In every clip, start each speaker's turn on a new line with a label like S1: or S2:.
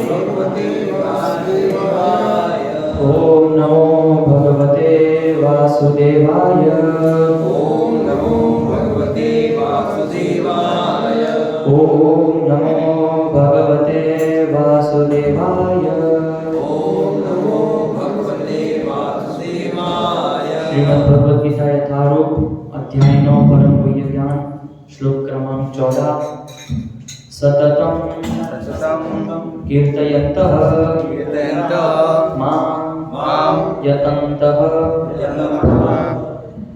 S1: भगवते वासुदेवाय।
S2: ओम नमो भगवते वासुदेवाय।
S1: ओम नमो भगवते वासुदेवाय।
S2: ओम नमो भगवते वासुदेवाय।
S1: ओम नमो भगवते वासुदेवाय।
S2: श्रीमद् भगवद गीता यथारूप अध्याय 9 परम गुह्य ज्ञान श्लोक क्रमांक 14। सततं कीर्तयन्तः मां यतन्तः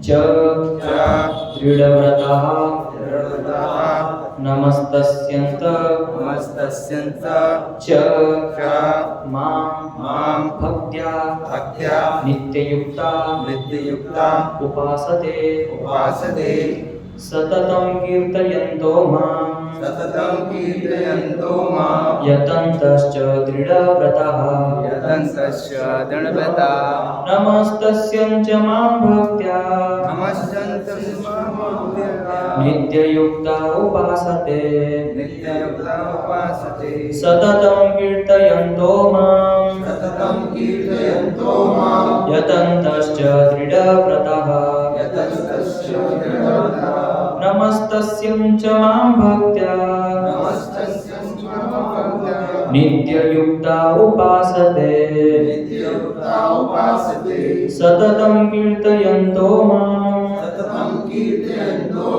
S2: च दृढव्रताः नमस्तस्यन्त च मां भक्त्या नित्ययुक्ता उपासते सततं कीर्तयन्तो मां यतन्तश्च दृढव्रताः नमस्तस्यञ्च मां भक्त्या नित्ययुक्ता उपासते सततं कीर्तयन्तो मां यतन्तश्च दृढव्रताः नमस्तस्यञ्च मां भक्त्या नित्ययुक्ता उपासते सततं कीर्तयन्तो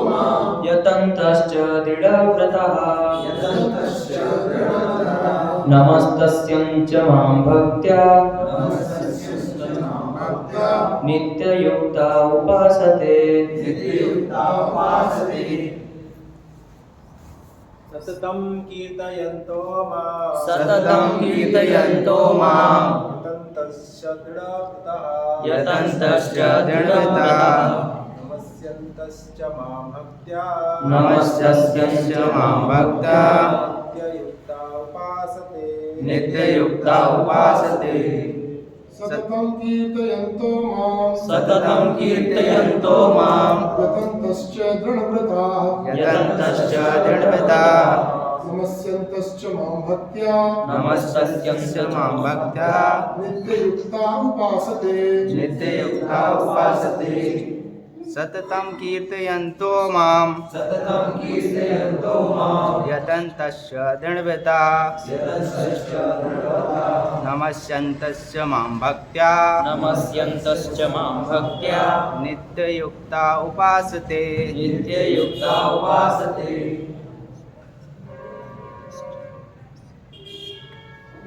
S2: मां यतन्तश्च दृढव्रताः नमस्तस्यञ्च मां भक्त्या नित्ययुक्ता उपासते
S3: सततं कीर्तयन्तो मां यतन्तश्च दृढव्रतः नमस्यन्तश्च मां भक्त्या नित्ययुक्ता उपासते
S4: सततं कीर्तयन्तो मां यतन्तश्च दृढव्रताः नमस्यन्तश्च मां भक्त्या नित्ययुक्ता उपासते
S5: सततं कीर्तयन्तो मां यतन्तश्च दृढव्रताः नमस्यन्तश्च मां भक्त्या नित्ययुक्ता उपासते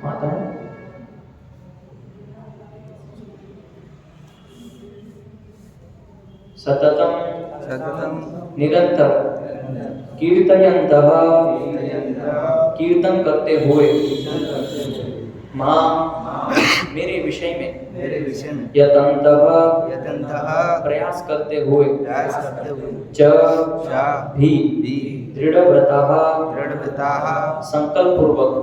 S2: माता सततं निरंतर कीर्तयन्तः कीर्तन करते हुए मां मेरे विषय में यतन्तः प्रयास करते हुए च भी दृढव्रताः संकल्प पूर्वक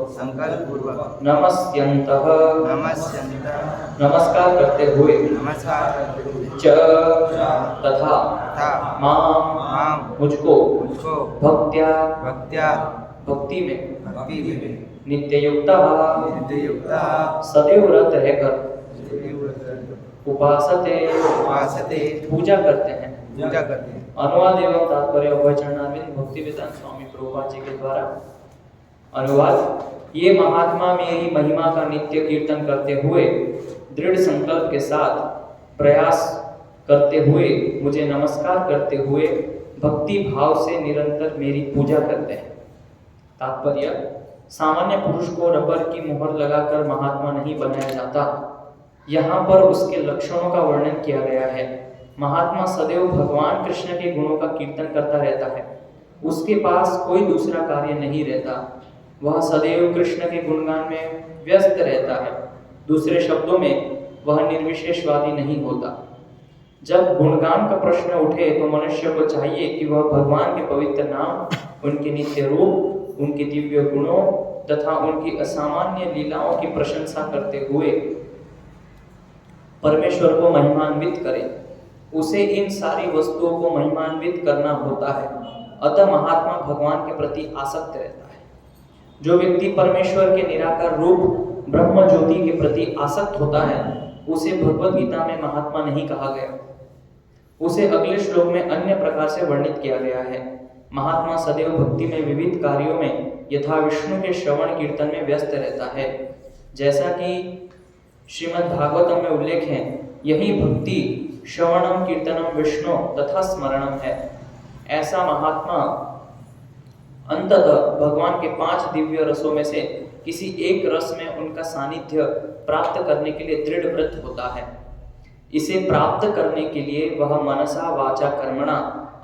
S2: नमस्यन्तः नमस्कार करते हुए च तथा मां मुझको भक्त्या भक्ति में नित्ययुक्ता सदैव रत रहकर उपासते पूजा करते हैं। अनुवाद एवं तात्पर्य वचनामिन भक्तिवेदांत स्वामी प्रभुपाद जी के द्वारा अनुवाद। ये महात्मा मेरी महिमा का नित्य कीर्तन करते हुए दृढ़ संकल्प के साथ प्रयास करते हुए मुझे नमस्कार करते हुए भक्ति भाव से निरंतर मेरी पूजा करते हैं। तात्पर्य, सामान्य पुरुष को रबर की मुहर लगाकर महात्मा नहीं बनाया जाता। यहाँ पर उसके लक्षणों का वर्णन किया गया है। महात्मा सदैव भगवान कृष्ण के गुणों का कीर्तन करता रहता है। उसके पास कोई दूसरा कार्य नहीं रहता। वह सदैव कृष्ण के गुणगान में व्यस्त रहता है। दूसरे शब्दों में वह निर्विशेषवादी नहीं होता। जब गुणगान का प्रश्न उठे तो मनुष्य को चाहिए कि वह भगवान के पवित्र नाम, उनके नित्य रूप, उनके दिव्य गुणों तथा उनकी असामान्य लीलाओं की प्रशंसा करते हुए परमेश्वर को महिमान्वित करे। उसे इन सारी वस्तुओं को महिमान्वित करना होता है। अतः महात्मा भगवान के प्रति आसक्त रहता है। जो व्यक्ति परमेश्वर के निराकार रूप ब्रह्म ज्योति के प्रति आसक्त होता है उसे भगवत गीता में महात्मा नहीं कहा गया। उसे अगले श्लोक में अन्य प्रकार से वर्णित किया गया है। महात्मा सदैव भक्ति में विविध कार्यों में यथा विष्णु के श्रवण कीर्तन में व्यस्त रहता है। जैसा कि श्रीमद् भागवतम में उल्लेख है, यही भक्ति श्रवणम कीर्तनम विष्णु तथा स्मरणम है। ऐसा महात्मा अंततः भगवान के 5 दिव्य रसों में से किसी एक रस में उनका सानिध्य प्राप्त करने के लिए दृढ़ व्रत होता है। इसे प्राप्त करने के लिए वह मनसा वाचा कर्मणा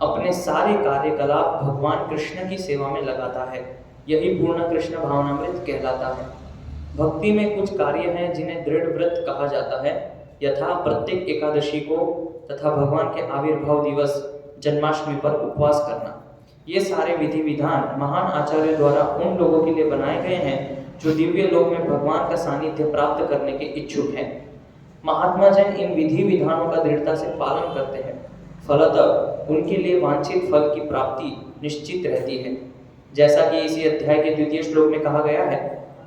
S2: अपने सारे कार्यकलाप भगवान कृष्ण की सेवा में लगाता है। यही पूर्ण कृष्ण भावनामृत कहलाता है। भक्ति में कुछ कार्य हैं जिन्हें दृढ़ व्रत कहा जाता है, यथा प्रत्येक एकादशी को तथा भगवान के आविर्भाव दिवस जन्माष्टमी पर उपवास करना। ये सारे विधि विधान महान आचार्यों द्वारा उन लोगों के लिए बनाए गए हैं जो दिव्य लोक में भगवान का सानिध्य प्राप्त करने के इच्छुक हैं। महात्मा जन इन विधि विधानों का दृढ़ता से पालन करते हैं, फलतः उनके लिए वांछित फल की प्राप्ति निश्चित रहती है। जैसा कि इसी अध्याय के 2 श्लोक में कहा गया है,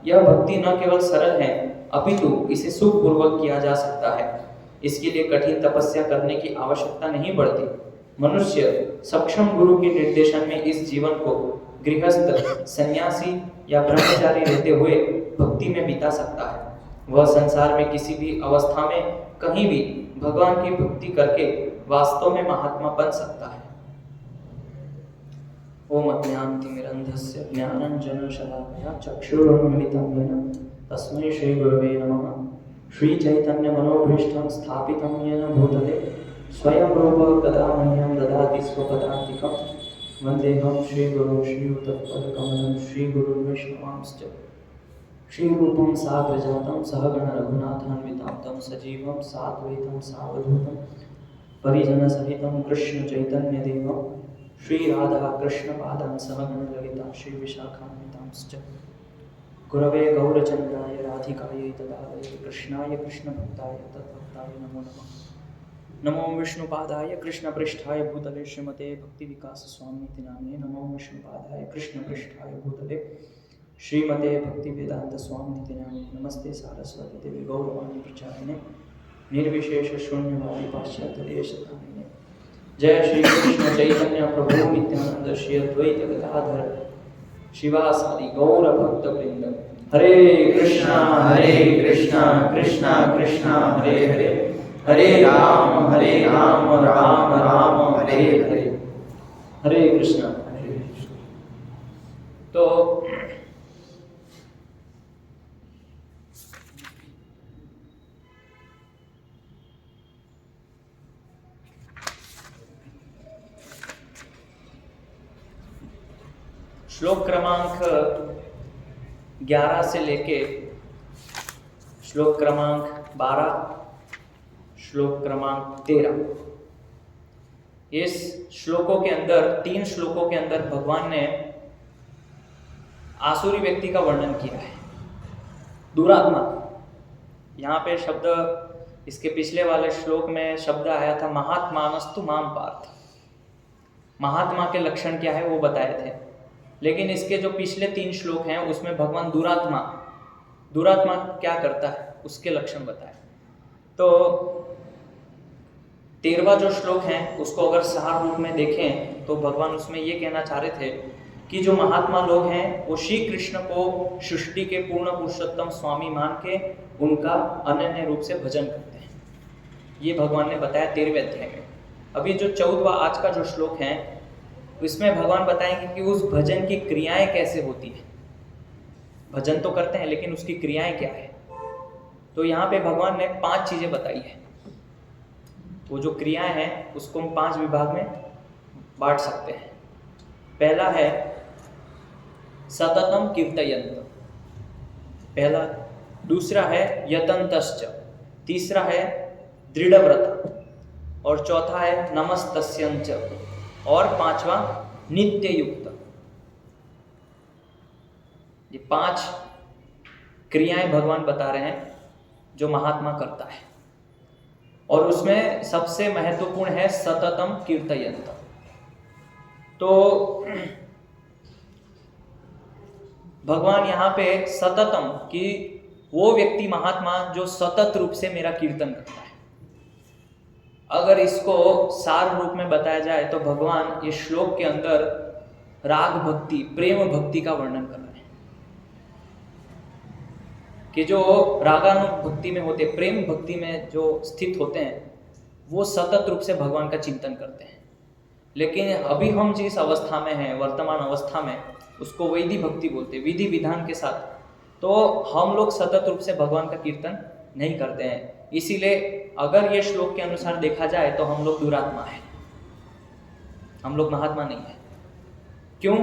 S2: यह भक्ति न केवल सरल है अपितु इसे सुखपूर्वक किया जा सकता है। इसके लिए कठिन तपस्या करने की आवश्यकता नहीं पड़ती। मनुष्य सक्षम गुरु के निर्देशन में इस जीवन को गृहस्थ, सन्यासी या ब्रह्मचारी रहते हुए भक्ति में बिता सकता है। वह संसार में किसी भी अवस्था में कहीं भी भगवान की भक्ति करके वास्तव में महात्मा बन सकता है। ओम अज्ञानतिमिरन्धस्य ज्ञानाञ्जनशलाकया चक्षुरुन्मिलितं येन तस्मै श्रीगुरवे नमः। श्रीचैतन्यमनोभीष्टं स्थापितं येन भूतले स्वयं रूप कदा मह्यं ददाति स्वपदान्तिकं। वन्देऽहं श्रीगुरुं श्रीयुतपदकमलं श्रीगुरुर्वैष्णवांश्च। श्रीरूपं साग्रजातं सहगण रघुनाथान्वितं तं सजीवं साद्वैतं सावधूतं परिजनसहितं कृष्णचैतन्यदेवं श्रीराधा कृष्णपादान् सहगण ललिता श्रीविशाखान्वितांश्च। गुरवे गौरचन्द्राय राधिकायै तदालये कृष्णाय कृष्णभक्ताय तद्भक्ताय नमो नमः। नमो विष्णुपादाय कृष्णपृष्ठाय भूतले श्रीमते भक्तिविकास स्वामीति नामिने। नमो विष्णुपादाय कृष्णपृष्ठाय भूतले श्रीमते भक्तिवेदांत स्वामीति नामिने। नमस्ते सारस्वती देवी गौरवाणी प्रचारिणे निर्विशेष शून्यवादी पाश्चात्य देशतारिणे। जय श्री कृष्ण चैतन्य प्रभु नित्यानंद श्री अद्वैत गदाधर शिवासादि गौर भक्त वृंद। हरे कृष्णा कृष्णा कृष्णा हरे हरे, हरे राम राम राम हरे हरे। हरे कृष्णा। तो श्लोक क्रमांक 11 से लेके श्लोक क्रमांक 12, श्लोक क्रमांक 13, इस श्लोकों के अंदर 3 श्लोकों के अंदर भगवान ने आसुरी व्यक्ति का वर्णन किया है, दुरात्मा। यहाँ पे शब्द, इसके पिछले वाले श्लोक में शब्द आया था महात्मानस्तु माम पार्थ। महात्मा के लक्षण क्या है वो बताए थे, लेकिन इसके जो पिछले 3 श्लोक हैं उसमें भगवान दुरात्मा क्या करता है उसके लक्षण बताए। तो 13वां जो श्लोक है उसको अगर सार रूप में देखें तो भगवान उसमें ये कहना चाह रहे थे कि जो महात्मा लोग हैं वो श्री कृष्ण को सृष्टि के पूर्ण पुरुषोत्तम स्वामी मान के उनका अनन्य रूप से भजन करते हैं। ये भगवान ने बताया 13वें अध्याय में। अभी जो 14वां आज का जो श्लोक है इसमें भगवान बताएंगे कि उस भजन की क्रियाएं कैसे होती है। भजन तो करते हैं लेकिन उसकी क्रियाएं क्या है। तो यहाँ पे भगवान ने 5 चीजें बताई है। वो जो क्रियाएं हैं उसको हम 5 विभाग में बांट सकते हैं। पहला है सततम कीर्तयन्त, पहला। दूसरा है यतन्तश्च, तीसरा है दृढ़व्रत, और चौथा है नमस्तस्यंच, और 5वां नित्य युक्त। ये 5 क्रियाएं भगवान बता रहे हैं जो महात्मा करता है, और उसमें सबसे महत्वपूर्ण है सततम कीर्तयन्त। तो भगवान यहाँ पे सततम कि वो व्यक्ति महात्मा जो सतत रूप से मेरा कीर्तन करता है। अगर इसको सार रूप में बताया जाए तो भगवान इस श्लोक के अंदर राग भक्ति, प्रेम भक्ति का वर्णन कर रहे हैं कि जो रागानुभक्ति में होते, प्रेम भक्ति में जो स्थित होते हैं, वो सतत रूप से भगवान का चिंतन करते हैं। लेकिन अभी हम जिस अवस्था में हैं, वर्तमान अवस्था में, उसको वैधि भक्ति बोलते हैं, विधि विधान के साथ। तो हम लोग सतत रूप से भगवान का कीर्तन नहीं करते हैं। इसीलिए अगर ये श्लोक के अनुसार देखा जाए तो हम लोग दुरात्मा है, हम लोग महात्मा नहीं है। क्यों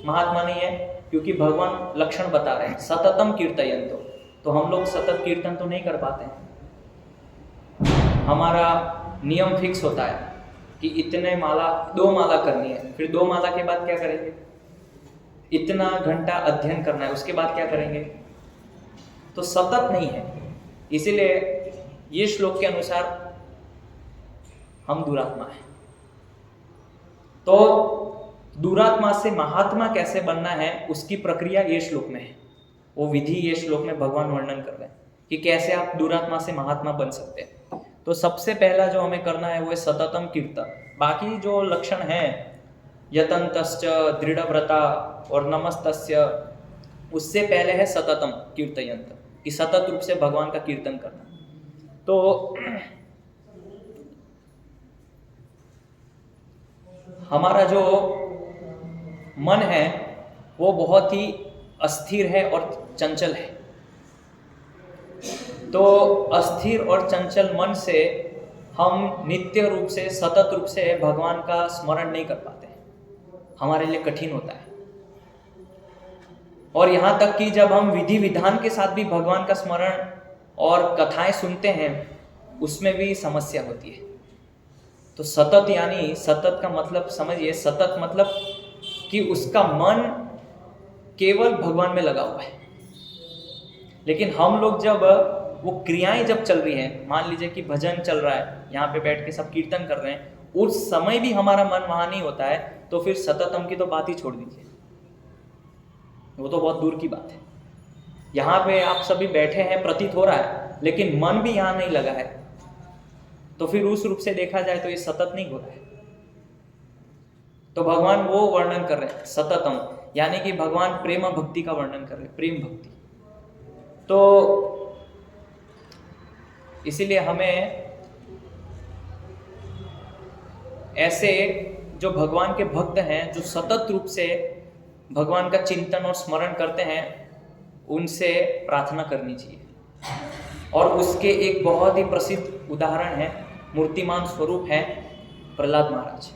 S2: महात्मा नहीं है? क्योंकि भगवान लक्षण बता रहे हैं सततम कीर्तयन्तो, तो हम लोग सतत कीर्तन तो नहीं कर पाते हैं। हमारा नियम फिक्स होता है कि इतने माला, 2 माला करनी है, फिर 2 माला के बाद क्या करेंगे? इतना घंटा अध्ययन करना है, उसके बाद क्या करेंगे? तो सतत नहीं है। इसीलिए ये श्लोक के अनुसार हम दुरात्मा हैं। तो दुरात्मा से महात्मा कैसे बनना है उसकी प्रक्रिया ये श्लोक में है, वो विधि ये श्लोक में भगवान वर्णन कर रहे हैं कि कैसे आप दुरात्मा से महात्मा बन सकते हैं। तो सबसे पहला जो हमें करना है वो है सततम कीर्तन। बाकी जो लक्षण हैं यतन्तश्च, दृढ़व्रता और नमस्तस्य, उससे पहले है सततम कीर्तयन्त, कि सतत रूप से भगवान का कीर्तन करना। तो हमारा जो मन है वो बहुत ही अस्थिर है और चंचल है। तो अस्थिर और चंचल मन से हम नित्य रूप से, सतत रूप से भगवान का स्मरण नहीं कर पाते हैं, हमारे लिए कठिन होता है। और यहाँ तक कि जब हम विधि विधान के साथ भी भगवान का स्मरण और कथाएं सुनते हैं, उसमें भी समस्या होती है। तो सतत यानी, सतत का मतलब समझिए, सतत मतलब कि उसका मन केवल भगवान में लगा हुआ है। लेकिन हम लोग जब वो क्रियाएं जब चल रही हैं, मान लीजिए कि भजन चल रहा है, यहाँ पे बैठ के सब कीर्तन कर रहे हैं, उस समय भी हमारा मन वहाँ नहीं होता है, तो फिर सततम की तो बात ही छोड़ दीजिए, वो तो बहुत दूर की बात है। यहाँ पे आप सभी बैठे हैं, प्रतीत हो रहा है, लेकिन मन भी यहाँ नहीं लगा है, तो फिर उस रूप से देखा जाए तो ये सतत नहीं हो रहा है। तो भगवान वो वर्णन कर रहे हैं सततम, यानी कि भगवान प्रेम भक्ति का वर्णन कर रहे हैं, प्रेम भक्ति। तो इसीलिए हमें ऐसे जो भगवान के भक्त हैं, जो सतत रूप से भगवान का चिंतन और स्मरण करते हैं, उनसे प्रार्थना करनी चाहिए। और उसके एक बहुत ही प्रसिद्ध उदाहरण है, मूर्तिमान स्वरूप है प्रहलाद महाराज।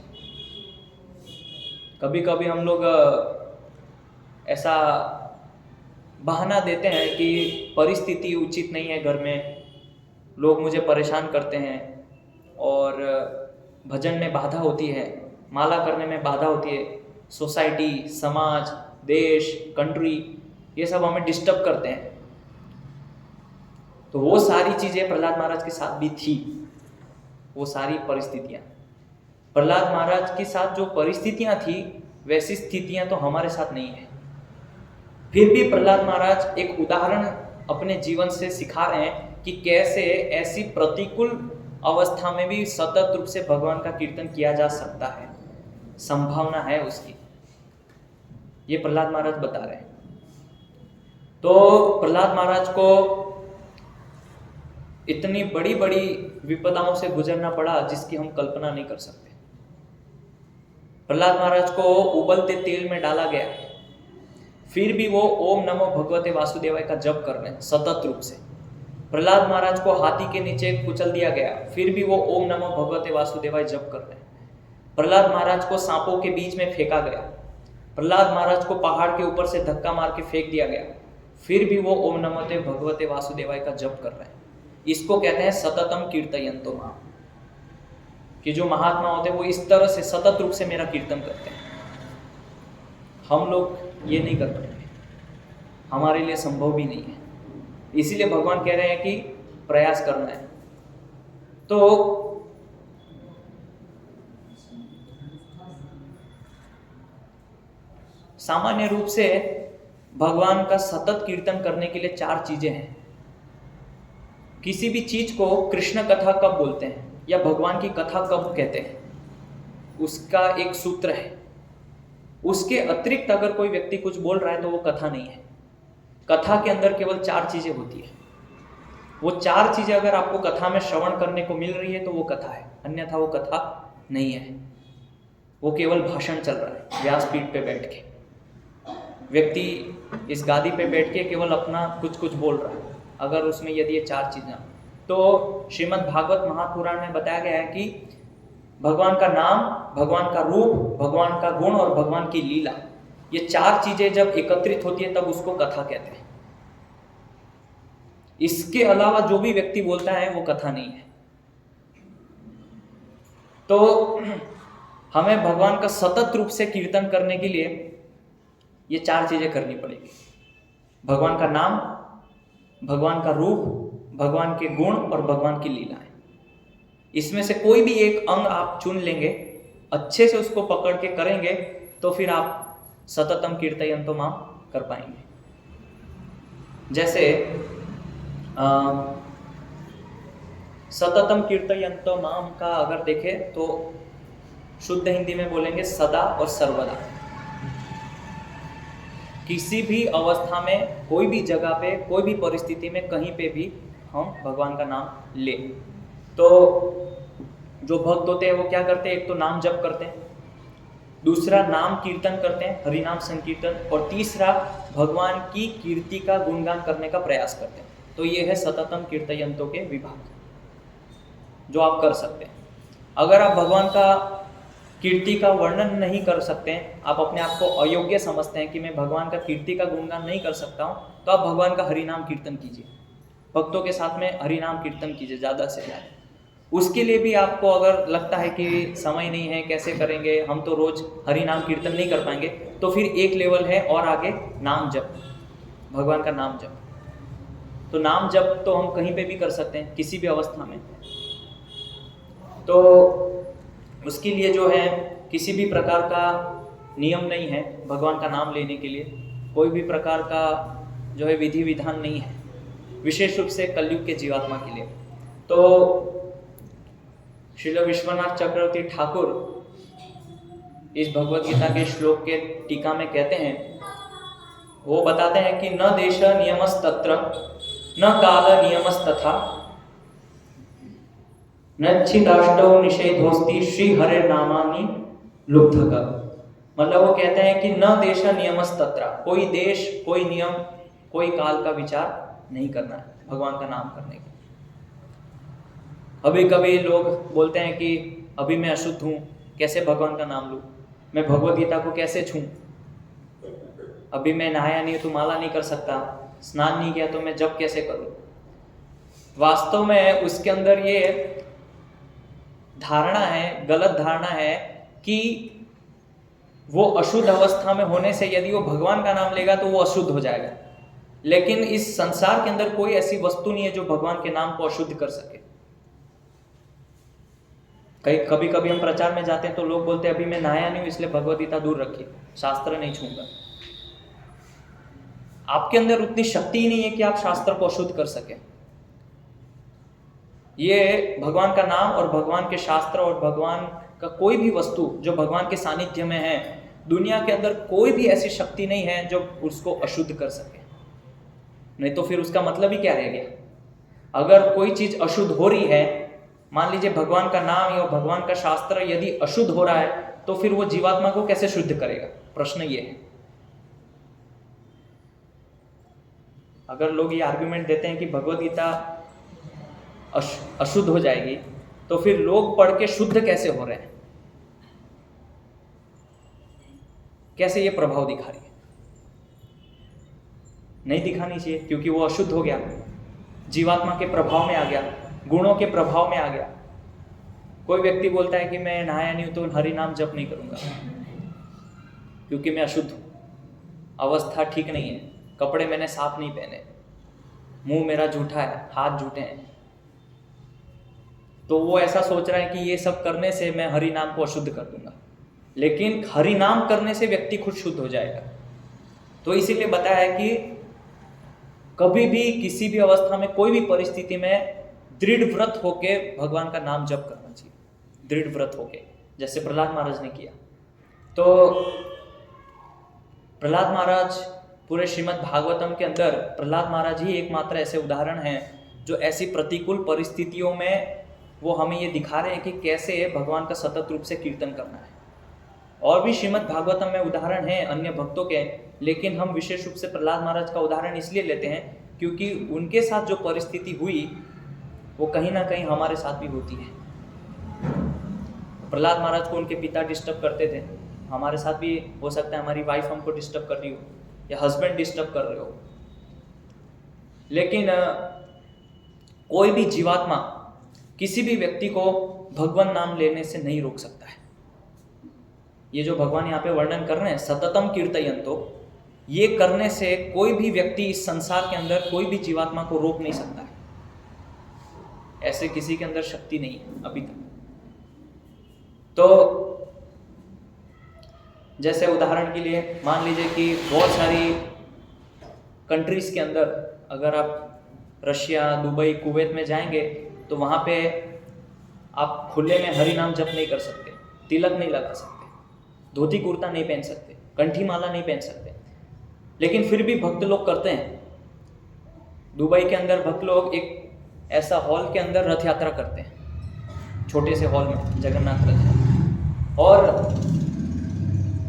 S2: कभी कभी हम लोग ऐसा बहाना देते हैं कि परिस्थिति उचित नहीं है, घर में लोग मुझे परेशान करते हैं और भजन में बाधा होती है, माला करने में बाधा होती है, सोसाइटी, समाज, देश, कंट्री, ये सब हमें डिस्टर्ब करते हैं। तो वो सारी चीज़ें प्रहलाद महाराज के साथ भी थी, वो सारी परिस्थितियाँ। प्रहलाद महाराज के साथ जो परिस्थितियाँ थी, वैसी स्थितियाँ तो हमारे साथ नहीं है। फिर भी प्रहलाद महाराज एक उदाहरण अपने जीवन से सिखा रहे हैं कि कैसे ऐसी प्रतिकूल अवस्था में भी सतत रूप से भगवान का कीर्तन किया जा सकता है, संभावना है उसकी, ये प्रहलाद महाराज बता रहे हैं। तो प्रहलाद महाराज को इतनी बड़ी बड़ी विपदाओं से गुजरना पड़ा जिसकी हम कल्पना नहीं कर सकते। प्रहलाद महाराज को उबलते तेल में डाला गया, फिर भी वो ओम नमो भगवते वासुदेवाय का जप कर रहे हैं सतत रूप से। प्रहलाद महाराज को हाथी के नीचे कुचल दिया गया, फिर भी वो ओम नमो भगवते वासुदेवाय जप कर रहे हैं। प्रहलाद महाराज को सांपों के बीच में फेंका गया, प्रहलाद महाराज को पहाड़ के ऊपर से धक्का मार के फेंक दिया गया, फिर भी वो ओम नमोते भगवते वासुदेवाय का जप कर रहे हैं। इसको कहते हैं सततम कीर्तयन्तो मां, कि जो महात्मा होते हैं वो इस तरह से सतत रूप से मेरा कीर्तन करते हैं। हम लोग ये नहीं कर पाएंगे, हमारे लिए संभव भी नहीं है। इसीलिए भगवान कह रहे हैं कि प्रयास करना है। तो सामान्य रूप से भगवान का सतत कीर्तन करने के लिए 4 चीजें हैं। किसी भी चीज को कृष्ण कथा कब बोलते हैं या भगवान की कथा कब कहते हैं, उसका एक सूत्र है। उसके अतिरिक्त अगर कोई व्यक्ति कुछ बोल रहा है तो वो कथा नहीं है। कथा के अंदर केवल 4 चीजें होती है। वो 4 चीजें अगर आपको कथा में श्रवण करने को मिल रही है तो वो कथा है, अन्यथा वो कथा नहीं है। वो केवल भाषण चल रहा है। व्यासपीठ पे बैठ के व्यक्ति इस गादी पे बैठ के केवल अपना कुछ कुछ बोल रहा है। अगर उसमें यदि ये 4 चीजें, तो श्रीमद् भागवत महापुराण में बताया गया है कि भगवान का नाम, भगवान का रूप, भगवान का गुण और भगवान की लीला, ये 4 चीजें जब एकत्रित होती है तब उसको कथा कहते हैं। इसके अलावा जो भी व्यक्ति बोलता है वो कथा नहीं है। तो हमें भगवान का सतत रूप से कीर्तन करने के लिए ये 4 चीजें करनी पड़ेगी। भगवान का नाम, भगवान का रूप, भगवान के गुण और भगवान की लीलाएं। इसमें से कोई भी एक अंग आप चुन लेंगे, अच्छे से उसको पकड़ के करेंगे, तो फिर आप सततम कीर्तयन्तो माम कर पाएंगे। जैसे सततम कीर्तयन्तो माम का अगर देखें तो शुद्ध हिंदी में बोलेंगे सदा और सर्वदा। किसी भी अवस्था में, कोई भी जगह पे, कोई भी परिस्थिति में, कहीं पे भी हम भगवान का नाम लें। तो जो भक्त होते हैं वो क्या करते हैं, एक तो नाम जप करते हैं, दूसरा नाम कीर्तन करते हैं, हरि नाम संकीर्तन, और तीसरा भगवान की कीर्ति का गुणगान करने का प्रयास करते हैं। तो ये है सततम कीर्तयन्तो के विभाग जो आप कर सकते हैं। अगर आप भगवान का कीर्ति का वर्णन नहीं कर सकते हैं, आप अपने आप को अयोग्य समझते हैं कि मैं भगवान का कीर्ति का गुणगान नहीं कर सकता हूँ, तो आप भगवान का हरि नाम कीर्तन कीजिए। भक्तों के साथ में हरि नाम कीर्तन कीजिए ज़्यादा से ज़्यादा। उसके लिए भी आपको अगर लगता है कि समय नहीं है, कैसे करेंगे, हम तो रोज हरि नाम कीर्तन नहीं कर पाएंगे, तो फिर एक लेवल है और आगे नाम जप, भगवान का नाम जप। तो नाम जप तो हम कहीं पे भी कर सकते हैं, किसी भी अवस्था में। तो उसके लिए जो है किसी भी प्रकार का नियम नहीं है भगवान का नाम लेने के लिए, कोई भी प्रकार का जो है विधि विधान नहीं है, विशेष रूप से कलयुग के जीवात्मा के लिए। तो श्रील विश्वनाथ चक्रवर्ती ठाकुर इस भगवद गीता के श्लोक के टीका में कहते हैं, वो बताते हैं कि न देश नियमस्तत्र न काल नियमस्तथा नच्छिदाष्टौ निषेधोस्ति श्री हरे नामानि लुब्धका। मतलब वो कहते हैं कि न देश नियमस्तत्र, कोई देश, कोई नियम, कोई काल का विचार नहीं करना है भगवान का नाम करने के। अभी कभी लोग बोलते हैं कि अभी मैं अशुद्ध हूँ, कैसे भगवान का नाम लूँ, मैं भगवद गीता को कैसे छूँ, अभी मैं नहाया नहीं तो माला नहीं कर सकता, स्नान नहीं किया तो मैं जप कैसे करूँ। वास्तव में उसके अंदर ये धारणा है, गलत धारणा है कि वो अशुद्ध अवस्था में होने से यदि वो भगवान का नाम लेगा तो वो अशुद्ध हो जाएगा। लेकिन इस संसार के अंदर कोई ऐसी वस्तु नहीं है जो भगवान के नाम को अशुद्ध कर सके। कभी कभी हम प्रचार में जाते हैं तो लोग बोलते हैं अभी मैं नहाया नहीं हूं इसलिए भगवद गीता दूर रखिए, शास्त्र नहीं छूंगा। आपके अंदर उतनी शक्ति ही नहीं है कि आप शास्त्र को अशुद्ध कर सके। ये भगवान का नाम और भगवान के शास्त्र और भगवान का कोई भी वस्तु जो भगवान के सानिध्य में है, दुनिया के अंदर कोई भी ऐसी शक्ति नहीं है जो उसको अशुद्ध कर सके। नहीं तो फिर उसका मतलब ही क्या रह गया। अगर कोई चीज अशुद्ध हो रही है, मान लीजिए भगवान का नाम या भगवान का शास्त्र यदि अशुद्ध हो रहा है तो फिर वो जीवात्मा को कैसे शुद्ध करेगा, प्रश्न ये है। अगर लोग ये आर्गुमेंट देते हैं कि भगवद गीता अशुद्ध हो जाएगी तो फिर लोग पढ़ के शुद्ध कैसे हो रहे हैं, कैसे ये प्रभाव दिखा रही है। नहीं दिखानी चाहिए क्योंकि वो अशुद्ध हो गया, जीवात्मा के प्रभाव में आ गया, गुणों के प्रभाव में आ गया। कोई व्यक्ति बोलता है कि मैं नहाया नहीं हूं तो हरि नाम जप नहीं करूंगा क्योंकि मैं अशुद्ध हूं, अवस्था ठीक नहीं है, कपड़े मैंने साफ नहीं पहने, मुंह मेरा झूठा है, हाथ झूठे हैं, तो वो ऐसा सोच रहा है कि ये सब करने से मैं हरि नाम को अशुद्ध कर दूंगा। लेकिन हरि नाम करने से व्यक्ति खुद शुद्ध हो जाएगा। तो इसीलिए बताया है कि कभी भी किसी भी अवस्था में कोई भी परिस्थिति में दृढ़ व्रत होके भगवान का नाम जप करना चाहिए, दृढ़ व्रत होके, जैसे प्रहलाद महाराज ने किया। तो प्रहलाद महाराज पूरे श्रीमद् भागवतम के अंदर प्रहलाद महाराज ही एकमात्र ऐसे उदाहरण हैं जो ऐसी प्रतिकूल परिस्थितियों में वो हमें ये दिखा रहे हैं कि कैसे भगवान का सतत रूप से कीर्तन करना है। और भी श्रीमद् भागवतम में उदाहरण हैं अन्य भक्तों के, लेकिन हम विशेष रूप से प्रहलाद महाराज का उदाहरण इसलिए लेते हैं क्योंकि उनके साथ जो परिस्थिति हुई वो कहीं ना कहीं हमारे साथ भी होती है। प्रहलाद महाराज को उनके पिता डिस्टर्ब करते थे, हमारे साथ भी हो सकता है हमारी वाइफ हमको डिस्टर्ब कर रही हो या हस्बैंड डिस्टर्ब कर रहे हो। लेकिन कोई भी जीवात्मा किसी भी व्यक्ति को भगवान नाम लेने से नहीं रोक सकता है। ये जो भगवान यहाँ पे वर्णन कर रहे हैं सततम कीर्तयन्तो, ये करने से कोई भी व्यक्ति इस संसार के अंदर कोई भी जीवात्मा को रोक नहीं सकता है। ऐसे किसी के अंदर शक्ति नहीं है अभी तक। तो जैसे उदाहरण के लिए मान लीजिए कि बहुत सारी कंट्रीज के अंदर अगर आप रशिया, दुबई, कुवैत में जाएंगे तो वहाँ पे आप खुले में हरि नाम जप नहीं कर सकते, तिलक नहीं लगा सकते, धोती कुर्ता नहीं पहन सकते, कंठी माला नहीं पहन सकते। लेकिन फिर भी भक्त लोग करते हैं। दुबई के अंदर भक्त लोग एक ऐसा हॉल के अंदर रथ यात्रा करते हैं, छोटे से हॉल में जगन्नाथ रथ है। और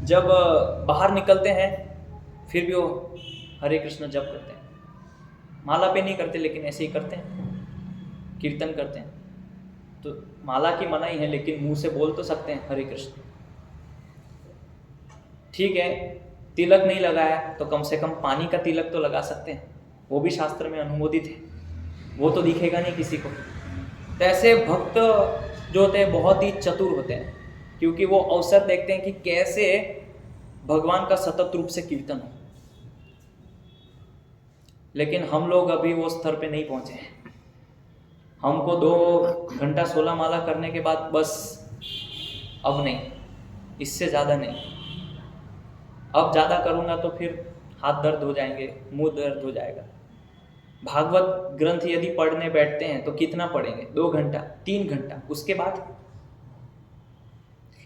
S2: जब बाहर निकलते हैं फिर भी वो हरे कृष्ण जप करते हैं, माला पे नहीं करते लेकिन ऐसे ही करते हैं, कीर्तन करते हैं। तो माला की मनाही है लेकिन मुंह से बोल तो सकते हैं हरे कृष्ण। ठीक है, तिलक नहीं लगाया तो कम से कम पानी का तिलक तो लगा सकते हैं, वो भी शास्त्र में अनुमोदित है, वो तो दिखेगा नहीं किसी को। तो ऐसे भक्त जो होते हैं बहुत ही चतुर होते हैं क्योंकि वो अवसर देखते हैं कि कैसे भगवान का सतत रूप से कीर्तन हो। लेकिन हम लोग अभी वो स्तर पे नहीं पहुंचे हैं। हमको 2 घंटा 16 माला करने के बाद बस अब नहीं, इससे ज़्यादा नहीं। अब ज़्यादा करूँगा तो फिर हाथ दर्द हो जाएंगे, मुंह दर्द हो जाएगा। भागवत ग्रंथ यदि पढ़ने बैठते हैं तो कितना पढ़ेंगे? 2 घंटा, 3 घंटा, उसके बाद।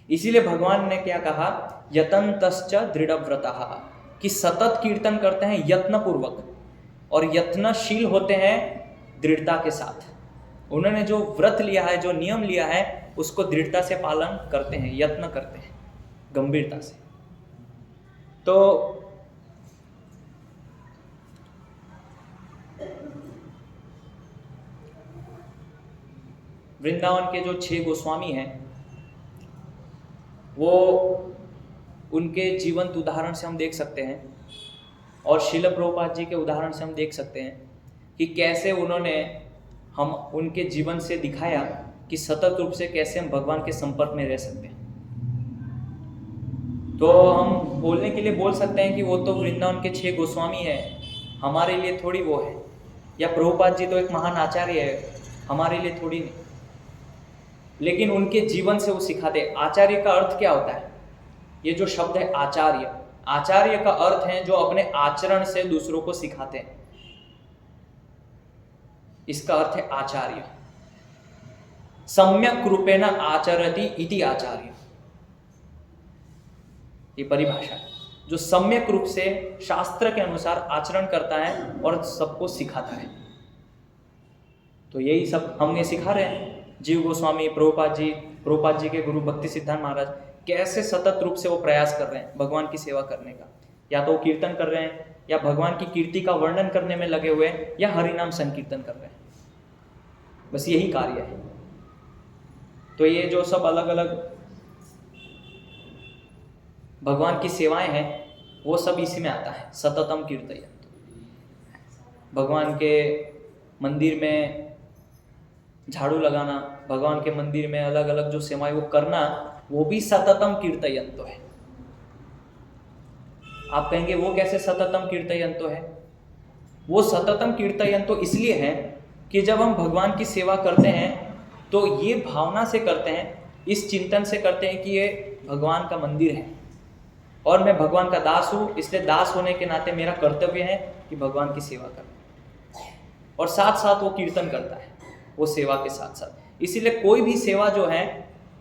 S2: इसीलिए भगवान ने क्या कहा, यतन्तश्च दृढ़व्रतः, कि सतत कीर्तन करते हैं यत्न पूर्वक और यत्नशील होते हैं दृढ़ता के साथ। उन्होंने जो व्रत लिया है, जो नियम लिया है, उसको दृढ़ता से पालन करते हैं, यत्न करते हैं गंभीरता से। तो वृंदावन के जो 6 गोस्वामी हैं वो उनके जीवंत उदाहरण से हम देख सकते हैं और श्रील प्रभुपाद जी के उदाहरण से हम देख सकते हैं कि कैसे उन्होंने हम उनके जीवन से दिखाया कि सतत रूप से कैसे हम भगवान के संपर्क में रह सकते हैं। तो हम बोलने के लिए बोल सकते हैं कि वो तो वृंदावन के 6 गोस्वामी हैं, हमारे लिए थोड़ी वो है, या प्रभुपाद जी तो एक महान आचार्य है, हमारे लिए थोड़ी नहीं। लेकिन उनके जीवन से वो सिखाते। आचार्य का अर्थ क्या होता है? ये जो शब्द है आचार्य, आचार्य का अर्थ है जो अपने आचरण से दूसरों को सिखाते हैं, इसका अर्थ है आचार्य। सम्यक रूपेण आचरति इति आचार्य, ये परिभाषा है। जो सम्यक रूप से शास्त्र के अनुसार आचरण करता है और सबको सिखाता है। तो यही सब हमने सिखा रहे हैं। जीव गोस्वामी, प्रभुपाद जी के गुरु भक्ति सिद्धांत महाराज कैसे सतत रूप से वो प्रयास कर रहे हैं भगवान की सेवा करने का। या तो वो कीर्तन कर रहे हैं, या भगवान की कीर्ति का वर्णन करने में लगे हुए हैं, या हरिनाम संकीर्तन कर रहे हैं। बस यही कार्य है। तो ये जो सब अलग अलग भगवान की सेवाएं हैं वो सब इसी में आता है, सततम कीर्तयन्। भगवान के मंदिर में झाड़ू लगाना, भगवान के मंदिर में अलग अलग जो सेवाएं वो करना, वो भी सततम कीर्तयन् तो है। आप कहेंगे वो कैसे सततम कीर्तयन् तो है? वो सततम कीर्तयन् तो इसलिए है कि जब हम भगवान की सेवा करते हैं तो ये भावना से करते हैं, इस चिंतन से करते हैं कि ये भगवान का मंदिर है, और मैं भगवान का दास हूँ, इसलिए दास होने के नाते मेरा कर्तव्य है कि भगवान की सेवा करना। और साथ साथ वो कीर्तन करता है, वो सेवा के साथ साथ। इसीलिए कोई भी सेवा जो है,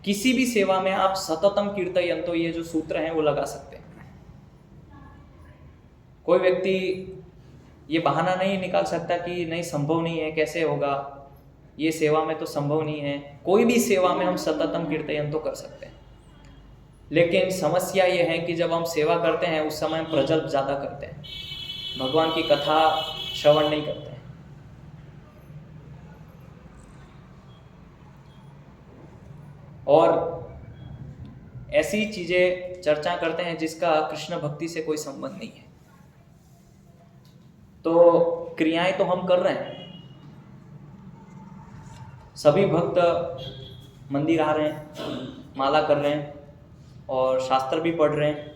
S2: किसी भी सेवा में आप सततम कीर्तयन्तो, ये जो सूत्र हैं वो लगा सकते हैं। कोई व्यक्ति ये बहाना नहीं निकाल सकता कि नहीं संभव नहीं है, कैसे होगा, ये सेवा में तो संभव नहीं है। कोई भी सेवा में हम सततम कीर्तयन्तो कर सकते हैं, लेकिन समस्या ये है कि जब हम सेवा करते हैं उस समय हम प्रजल्प ज़्यादा करते हैं, भगवान की कथा श्रवण नहीं करते हैं। और ऐसी चीज़ें चर्चा करते हैं जिसका कृष्ण भक्ति से कोई संबंध नहीं है। तो क्रियाएं तो हम कर रहे हैं, सभी भक्त मंदिर आ रहे हैं, माला कर रहे हैं और शास्त्र भी पढ़ रहे हैं,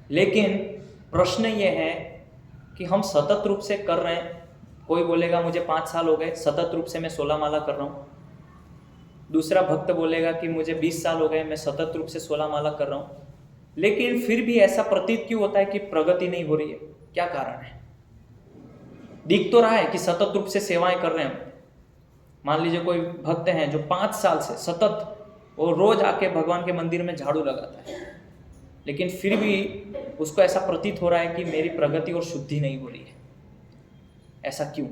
S2: लेकिन प्रश्न ये है कि हम सतत रूप से कर रहे हैं। कोई बोलेगा मुझे 5 साल हो गए सतत रूप से मैं 16 माला कर रहा हूँ, दूसरा भक्त बोलेगा कि मुझे 20 साल हो गए मैं सतत रूप से 16 माला कर रहा हूँ, लेकिन फिर भी ऐसा प्रतीत क्यों होता है कि प्रगति नहीं हो रही है? क्या कारण है? दिख तो रहा है कि सतत रूप से सेवाएं कर रहे हैं। मान लीजिए कोई भक्त हैं जो 5 साल से सतत वो रोज आके भगवान के मंदिर में झाड़ू लगाता है, लेकिन फिर भी उसको ऐसा प्रतीत हो रहा है कि मेरी प्रगति और शुद्धि नहीं हो रही है। ऐसा क्यों?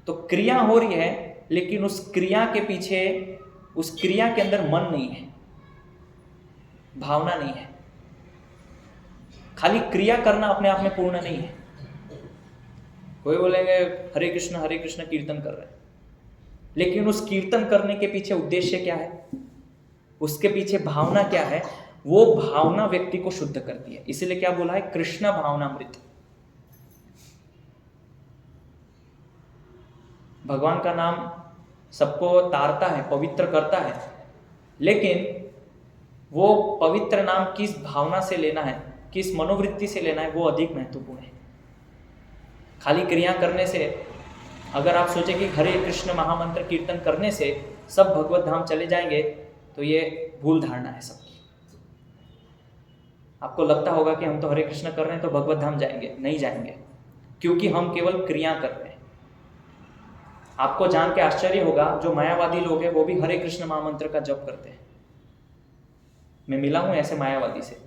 S2: तो क्रिया हो रही है, लेकिन उस क्रिया के पीछे, उस क्रिया के अंदर मन नहीं है, भावना नहीं है। खाली क्रिया करना अपने आप में पूर्ण नहीं है। कोई बोलेंगे हरे कृष्ण कीर्तन कर रहे हैं, लेकिन उस कीर्तन करने के पीछे उद्देश्य क्या है, उसके पीछे भावना क्या है? वो भावना व्यक्ति को शुद्ध करती है। इसीलिए क्या बोला है? कृष्ण भावनामृत। भगवान का नाम सबको तारता है, पवित्र करता है, लेकिन वो पवित्र नाम किस भावना से लेना है, किस मनोवृत्ति से लेना है, वो अधिक महत्वपूर्ण है। खाली क्रिया करने से, अगर आप सोचें कि हरे कृष्ण महामंत्र कीर्तन करने से सब भगवत धाम चले जाएंगे, तो ये भूल धारणा है सबकी। आपको लगता होगा कि हम तो हरे कृष्ण कर रहे हैं तो भगवत धाम जाएंगे। नहीं जाएंगे, क्योंकि हम केवल क्रिया कर रहे हैं। आपको जान के आश्चर्य होगा, जो मायावादी लोग हैं वो भी हरे कृष्ण महामंत्र का जप करते हैं। मैं मिला हूं ऐसे मायावादी से,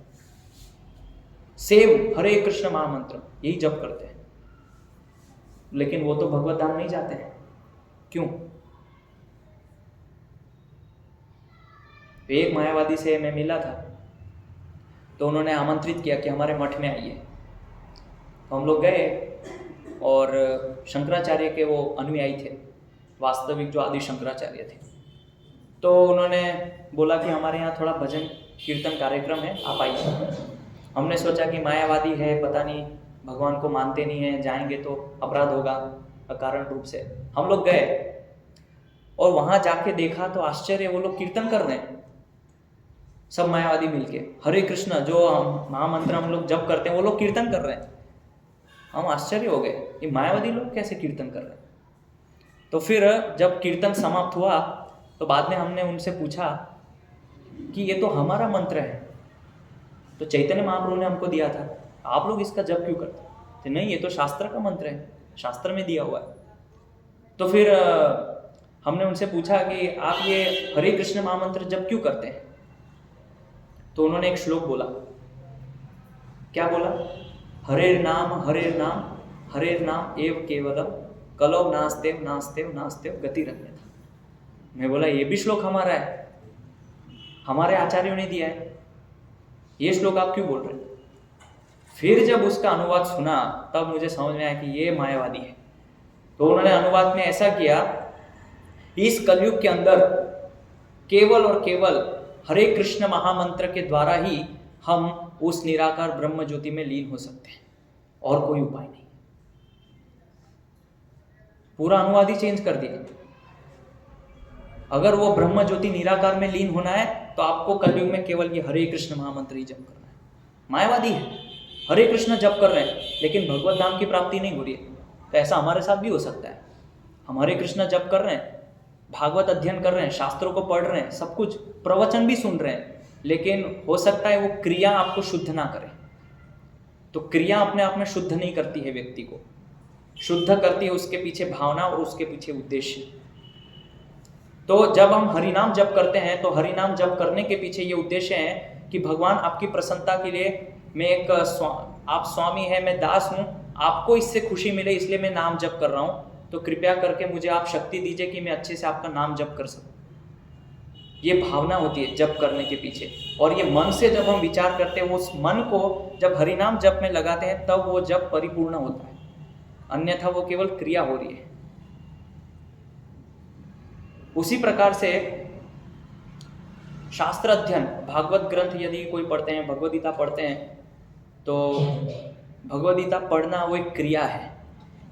S2: सेम हरे कृष्ण महामंत्र यही जप करते हैं, लेकिन वो तो भगवत धाम नहीं जाते हैं। क्यों? एक मायावादी से मैं मिला था, तो उन्होंने आमंत्रित किया कि हमारे मठ में आइए। तो हम लोग गए, और शंकराचार्य के वो अनुयायी थे, वास्तविक जो आदि शंकराचार्य थे। तो उन्होंने बोला कि हमारे यहाँ थोड़ा भजन कीर्तन कार्यक्रम है, आप आइए। हमने सोचा कि मायावादी है, पता नहीं भगवान को मानते नहीं है, जाएंगे तो अपराध होगा अकारण रूप से। हम लोग गए और वहाँ जाके देखा तो आश्चर्य, वो लोग कीर्तन कर रहे हैं, सब मायावादी मिलके हरे कृष्ण जो महामंत्र हम लोग जप करते हैं, वो लोग कीर्तन कर रहे हैं। हम आश्चर्य हो गए, ये मायावादी लोग कैसे कीर्तन कर रहे हैं? तो फिर जब कीर्तन समाप्त हुआ तो बाद में हमने उनसे पूछा कि ये तो हमारा मंत्र है, तो चैतन्य महाप्रभु ने हमको दिया था, आप लोग इसका जप क्यों करते? तो नहीं, ये तो शास्त्र का मंत्र है, शास्त्र में दिया हुआ है। तो फिर हमने उनसे पूछा कि आप ये हरे कृष्ण महामंत्र जप क्यों करते हैं? तो उन्होंने एक श्लोक बोला। क्या बोला? हरेर नाम एव केवलम कलौ नास्तेव नास्तेव नास्तेव गतिरन्यथा। मैं बोला ये भी श्लोक हमारा है, हमारे आचार्यों ने दिया है, ये श्लोक आप क्यों बोल रहे हैं? फिर जब उसका अनुवाद सुना तब मुझे समझ में आया कि ये मायावादी है। तो उन्होंने अनुवाद में ऐसा किया, इस कलयुग के अंदर केवल और केवल हरे कृष्ण महामंत्र के द्वारा ही हम उस निराकार ब्रह्म ज्योति में लीन हो सकते हैं, और कोई उपाय नहीं। पूरा अनुवाद ही चेंज कर दिया। अगर वो ब्रह्म ज्योति निराकार में लीन होना है तो आपको कलयुग में केवल ये हरे कृष्ण महामंत्र ही जप करना है। मायावादी है, हरे कृष्ण जप कर रहे हैं, लेकिन भगवत धाम की प्राप्ति नहीं हो रही है। तो ऐसा हमारे साथ भी हो सकता है। हम हरे कृष्ण जप कर रहे हैं, भागवत अध्ययन कर रहे हैं, शास्त्रों को पढ़ रहे हैं, सब कुछ प्रवचन भी सुन रहे हैं, लेकिन हो सकता है वो क्रिया आपको शुद्ध ना करे। तो क्रिया अपने आप में शुद्ध नहीं करती है व्यक्ति को, शुद्ध करती है उसके पीछे भावना और उसके पीछे उद्देश्य। तो जब हम हरिनाम जप करते हैं तो हरिनाम जप करने के पीछे ये उद्देश्य है कि भगवान आपकी प्रसन्नता के लिए मैं एक आप स्वामी है, मैं दास हूँ, आपको इससे खुशी मिले इसलिए मैं नाम जप कर रहा हूँ, तो कृपया करके मुझे आप शक्ति दीजिए कि मैं अच्छे से आपका नाम जप कर सकूँ। ये भावना होती है जप करने के पीछे। और ये मन से जब हम विचार करते हैं, वो उस मन को जब हरिनाम जप में लगाते हैं तब वो जप परिपूर्ण होता है, अन्यथा वो केवल क्रिया हो रही है। उसी प्रकार से शास्त्र अध्ययन, भागवत ग्रंथ यदि कोई पढ़ते हैं, भगवद गीता पढ़ते हैं, तो भगवद गीता पढ़ना वो एक क्रिया है,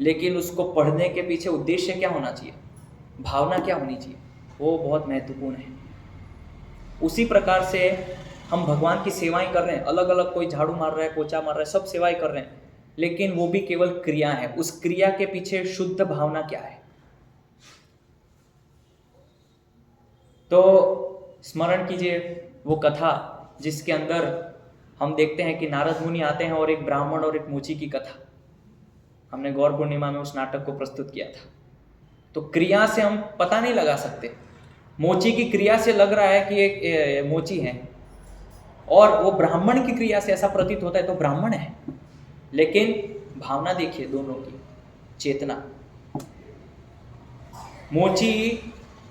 S2: लेकिन उसको पढ़ने के पीछे उद्देश्य क्या होना चाहिए, भावना क्या होनी चाहिए, वो बहुत महत्वपूर्ण है। उसी प्रकार से हम भगवान की सेवाएं कर रहे हैं, अलग अलग कोई झाड़ू मार रहा है, पोछा मार रहा है, सब सेवाएं कर रहे हैं, लेकिन वो भी केवल क्रिया है। उस क्रिया के पीछे शुद्ध भावना क्या है? तो स्मरण कीजिए वो कथा जिसके अंदर हम देखते हैं कि नारद मुनि आते हैं और एक ब्राह्मण और एक मोची की कथा, हमने गौर पूर्णिमा में उस नाटक को प्रस्तुत किया था। तो क्रिया से हम पता नहीं लगा सकते, मोची की क्रिया से लग रहा है कि एक मोची है, और वो ब्राह्मण की क्रिया से ऐसा प्रतीत होता है तो ब्राह्मण है, लेकिन भावना देखिए दोनों की, चेतना। मोची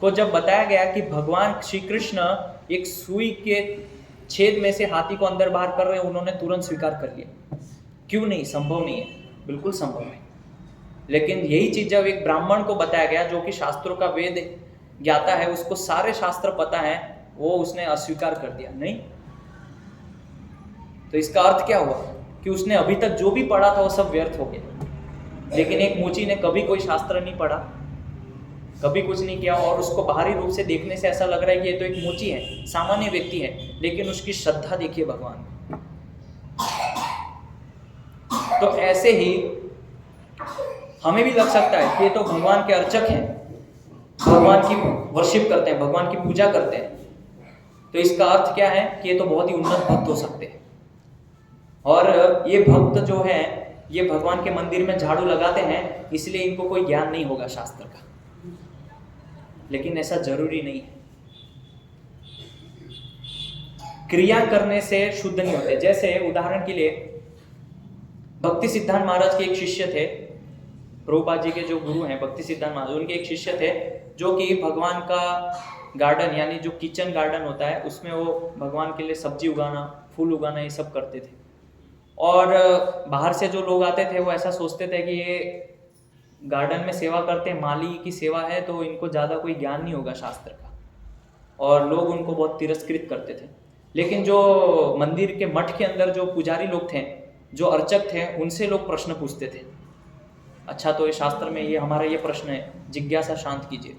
S2: को जब बताया गया कि भगवान श्री कृष्ण एक सुई के छेद में से हाथी को अंदर बाहर कर रहे हैं, उन्होंने तुरंत स्वीकार कर लिया। क्यों नहीं? संभव नहीं है, बिल्कुल संभव नहीं। लेकिन यही चीज जब एक ब्राह्मण को बताया गया जो कि शास्त्रों का वेद ज्ञाता है, उसको सारे शास्त्र पता है, वो उसने अस्वीकार कर दिया। नहीं, तो इसका अर्थ क्या हुआ कि उसने अभी तक जो भी पढ़ा था वो सब व्यर्थ हो गया। लेकिन एक मोची ने कभी कोई शास्त्र नहीं पढ़ा, कभी कुछ नहीं किया, और उसको बाहरी रूप से देखने से ऐसा लग रहा है कि ये तो एक मोची है, सामान्य व्यक्ति है, लेकिन उसकी श्रद्धा देखिए भगवान। तो ऐसे ही हमें भी लग सकता है कि ये तो भगवान के अर्चक हैं, भगवान की वर्शिप करते हैं, भगवान की पूजा करते हैं, तो इसका अर्थ क्या है कि ये तो बहुत ही उन्नत भक्त हो सकते हैं। और ये भक्त जो है ये भगवान के मंदिर में झाड़ू लगाते हैं, इसलिए इनको कोई ज्ञान नहीं होगा शास्त्र का, लेकिन ऐसा जरूरी नहीं है। क्रिया करने से शुद्ध नहीं होते। जैसे उदाहरण के लिए भक्ति सिद्धांत महाराज के एक शिष्य थे, प्रभुपाद जी के जो गुरु हैं भक्ति सिद्धांत महाराज, उनके एक शिष्य थे जो कि भगवान का गार्डन यानी जो किचन गार्डन होता है उसमें वो भगवान के लिए सब्जी उगाना, फूल उगाना, ये सब करते थे। और बाहर से जो लोग आते थे वो ऐसा सोचते थे कि ये गार्डन में सेवा करते हैं, माली की सेवा है, तो इनको ज़्यादा कोई ज्ञान नहीं होगा शास्त्र का, और लोग उनको बहुत तिरस्कृत करते थे। लेकिन जो मंदिर के मठ के अंदर जो पुजारी लोग थे, जो अर्चक थे, उनसे लोग प्रश्न पूछते थे, अच्छा तो ये शास्त्र में ये हमारा ये प्रश्न है, जिज्ञासा शांत कीजिए,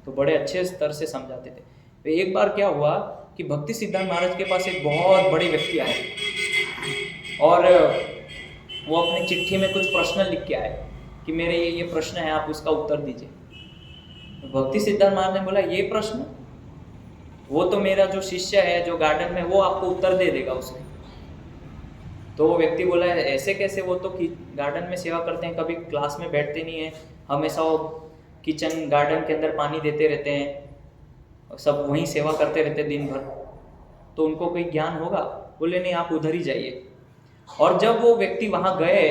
S2: तो बड़े अच्छे स्तर से समझाते थे। तो एक बार क्या हुआ कि भक्ति सिद्धांत महाराज के पास एक बहुत बड़े व्यक्ति आए और वो अपनी चिट्ठी में कुछ प्रश्न लिख के आए कि मेरे ये प्रश्न है, आप उसका उत्तर दीजिए। तो भक्ति सिद्धांत महाराज ने बोला, ये प्रश्न, वो तो मेरा जो शिष्य है जो गार्डन में, वो आपको उत्तर दे देगा उसके। तो वो व्यक्ति बोला, ऐसे कैसे, वो तो गार्डन में सेवा करते हैं, कभी क्लास में बैठते नहीं है, हमेशा वो किचन गार्डन के अंदर पानी देते रहते हैं, सब वहीं सेवा करते रहते दिन भर, तो उनको कोई ज्ञान होगा? बोले नहीं, आप उधर ही जाइए। और जब वो व्यक्ति वहाँ गए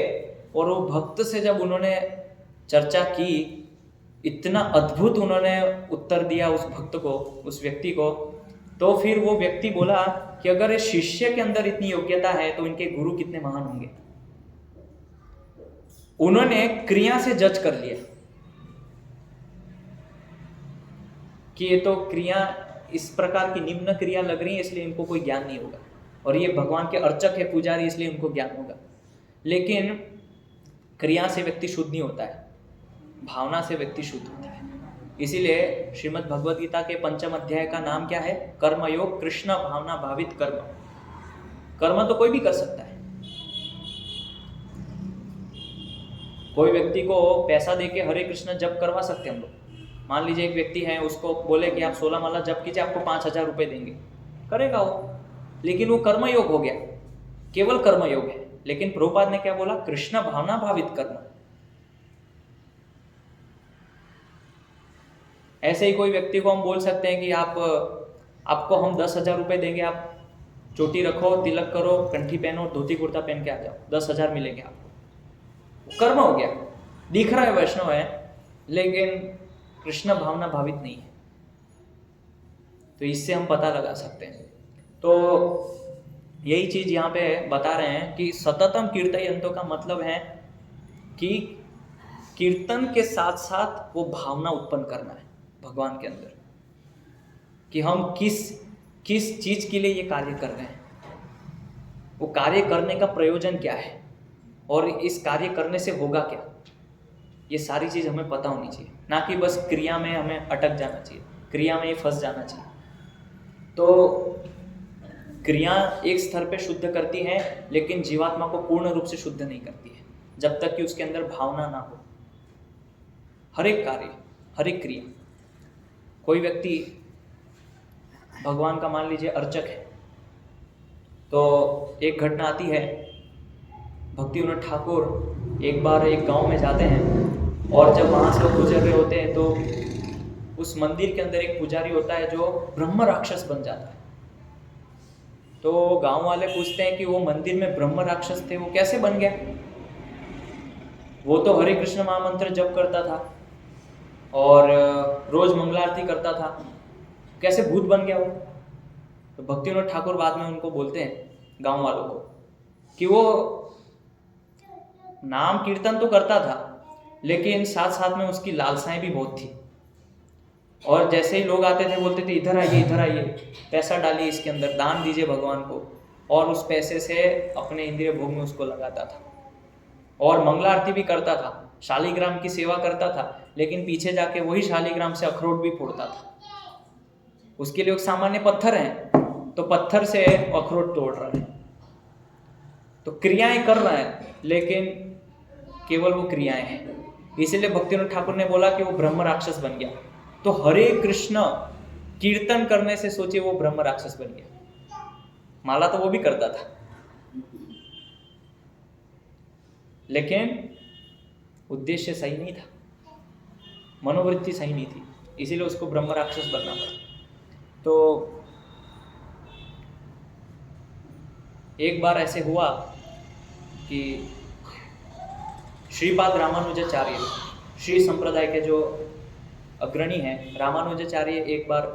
S2: और वो भक्त से जब उन्होंने चर्चा की, इतना अद्भुत उन्होंने उत्तर दिया उस भक्त को, उस व्यक्ति को, तो फिर वो व्यक्ति बोला कि अगर इस शिष्य के अंदर इतनी योग्यता है तो इनके गुरु कितने महान होंगे। उन्होंने क्रिया से जज कर लिया कि ये तो क्रिया इस प्रकार की निम्न क्रिया लग रही है, इसलिए इनको कोई ज्ञान नहीं होगा, और ये भगवान के अर्चक है, पुजारी, इसलिए उनको ज्ञान होगा। लेकिन क्रिया से व्यक्ति शुद्ध नहीं होता है, भावना से व्यक्ति शुद्ध होता है। इसीलिए श्रीमद् भगवद गीता के 5वें अध्याय का नाम क्या है? कर्मयोग, कृष्ण भावना भावित कर्म। कर्म तो कोई भी कर सकता है। कोई व्यक्ति को पैसा देके हरे कृष्ण जप करवा सकते हैं हम लोग। मान लीजिए एक व्यक्ति है, उसको बोले कि आप 16 माला जप कीजिए, आपको 5,000 रुपये देंगे, करेगा वो, लेकिन वो कर्मयोग हो गया, केवल कर्मयोग है। लेकिन प्रभुपाद ने क्या बोला? कृष्ण भावना भावित कर्म। ऐसे ही कोई व्यक्ति को हम बोल सकते हैं कि आपको हम 10,000 रुपए देंगे, आप चोटी रखो, तिलक करो, कंठी पहनो, धोती कुर्ता पहन के आ जाओ, 10,000 मिलेंगे आपको। कर्म हो गया, दिख रहा है वैष्णव है, लेकिन कृष्ण भावना भावित नहीं है। तो इससे हम पता लगा सकते हैं। तो यही चीज यहाँ पे बता रहे हैं कि सततम कीर्तयंतो का मतलब है कि कीर्तन के साथ साथ वो भावना उत्पन्न करना है भगवान के अंदर, कि हम किस चीज के लिए ये कार्य कर रहे हैं, वो कार्य करने का प्रयोजन क्या है और इस कार्य करने से होगा क्या। ये सारी चीज हमें पता होनी चाहिए, ना कि बस क्रिया में हमें अटक जाना चाहिए, क्रिया में ही फंस जाना चाहिए। तो क्रिया एक स्तर पे शुद्ध करती है, लेकिन जीवात्मा को पूर्ण रूप से शुद्ध नहीं करती है जब तक कि उसके अंदर भावना ना हो। हर एक कार्य, हर एक क्रिया, कोई व्यक्ति भगवान का मान लीजिए अर्चक है, तो एक घटना आती है, भक्ति विनोद ठाकुर एक बार एक गांव में जाते हैं और जब वहाँ से वो गुजर रहे होते हैं तो उस मंदिर के अंदर एक पुजारी होता है जो ब्रह्म राक्षस बन जाता है। तो गांव वाले पूछते हैं कि वो मंदिर में ब्रह्म राक्षस थे, वो कैसे बन गया? वो तो हरे कृष्ण महामंत्र जप करता था और रोज मंगलारती करता था, कैसे भूत बन गया वो? तो भक्ति विनोद ठाकुर बाद में उनको बोलते हैं गांव वालों को कि वो नाम कीर्तन तो करता था, लेकिन साथ साथ में उसकी लालसाएं भी बहुत थी। और जैसे ही लोग आते थे बोलते थे इधर आइए, इधर आइए, पैसा डालिए इसके अंदर, दान दीजिए भगवान को, और उस पैसे से अपने इंद्रिय भोग में उसको लगाता था और मंगला आरती भी करता था, शालिग्राम की सेवा करता था, लेकिन पीछे जाके वही शालिग्राम से अखरोट भी फोड़ता था। उसके लिए एक सामान्य पत्थर है, तो पत्थर से अखरोट तोड़ रहा है। तो क्रियाएं कर रहा है, लेकिन केवल वो क्रियाएं हैं। इसीलिए भक्ति विनोद ठाकुर ने बोला कि वो ब्रह्म राक्षस बन गया। तो हरे कृष्ण कीर्तन करने से सोचिए वो ब्रह्म राक्षस बन गया। माला तो वो भी करता था, लेकिन उद्देश्य सही नहीं था, मनोवृत्ति सही नहीं थी, इसीलिए उसको ब्रह्म राक्षस बनना पड़ा। तो एक बार ऐसे हुआ कि श्रीपाद रामानुजाचार्य, श्री संप्रदाय के जो अग्रणी हैं, रामानुजाचार्य एक बार,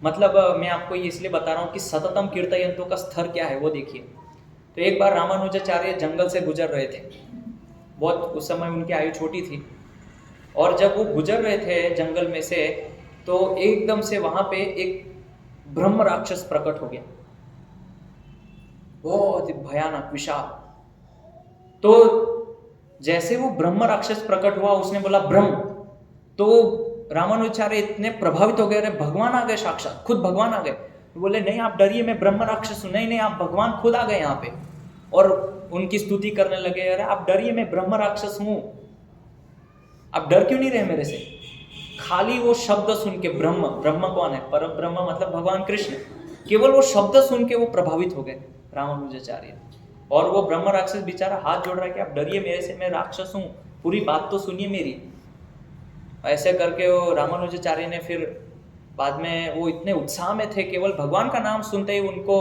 S2: मतलब मैं आपको ये इसलिए बता रहा हूँ कि सततम कीर्तयंतों का स्तर क्या है वो देखिए। तो एक बार रामानुजाचार्य जंगल से गुजर रहे थे, बहुत उस समय उनकी आयु छोटी थी, और जब वो गुजर रहे थे जंगल में से तो एकदम से वहां पे एक ब्रह्म राक्षस प्रकट हो गया, बहुत भयानक विशाल। तो जैसे वो ब्रह्म राक्षस प्रकट हुआ, उसने बोला ब्रह्म, तो रामानुजाचार्य इतने प्रभावित हो गए, अरे भगवान आ गए, साक्षात खुद भगवान आ गए। बोले नहीं आप डरिए, मैं ब्रह्म राक्षस हूं। नहीं नहीं, आप भगवान खुद आ गए यहाँ पे, और उनकी स्तुति करने लगे, अरे आप डरिए, मैं ब्रह्म राक्षस हूं, आप डर क्यों नहीं रहे मेरे से? खाली वो शब्द सुन के, ब्रह्म, ब्रह्म कौन है? परम ब्रह्म मतलब भगवान कृष्ण। केवल वो शब्द सुन के वो प्रभावित हो गए रामानुजाचार्य, और वो ब्रह्म राक्षस बेचारा हाथ जोड़ रहा है कि आप डरिए मेरे से, मैं राक्षस हूँ, पूरी बात तो सुनिए मेरी। ऐसे करके वो रामानुजाचार्य ने फिर बाद में, वो इतने उत्साह में थे, केवल भगवान का नाम सुनते ही उनको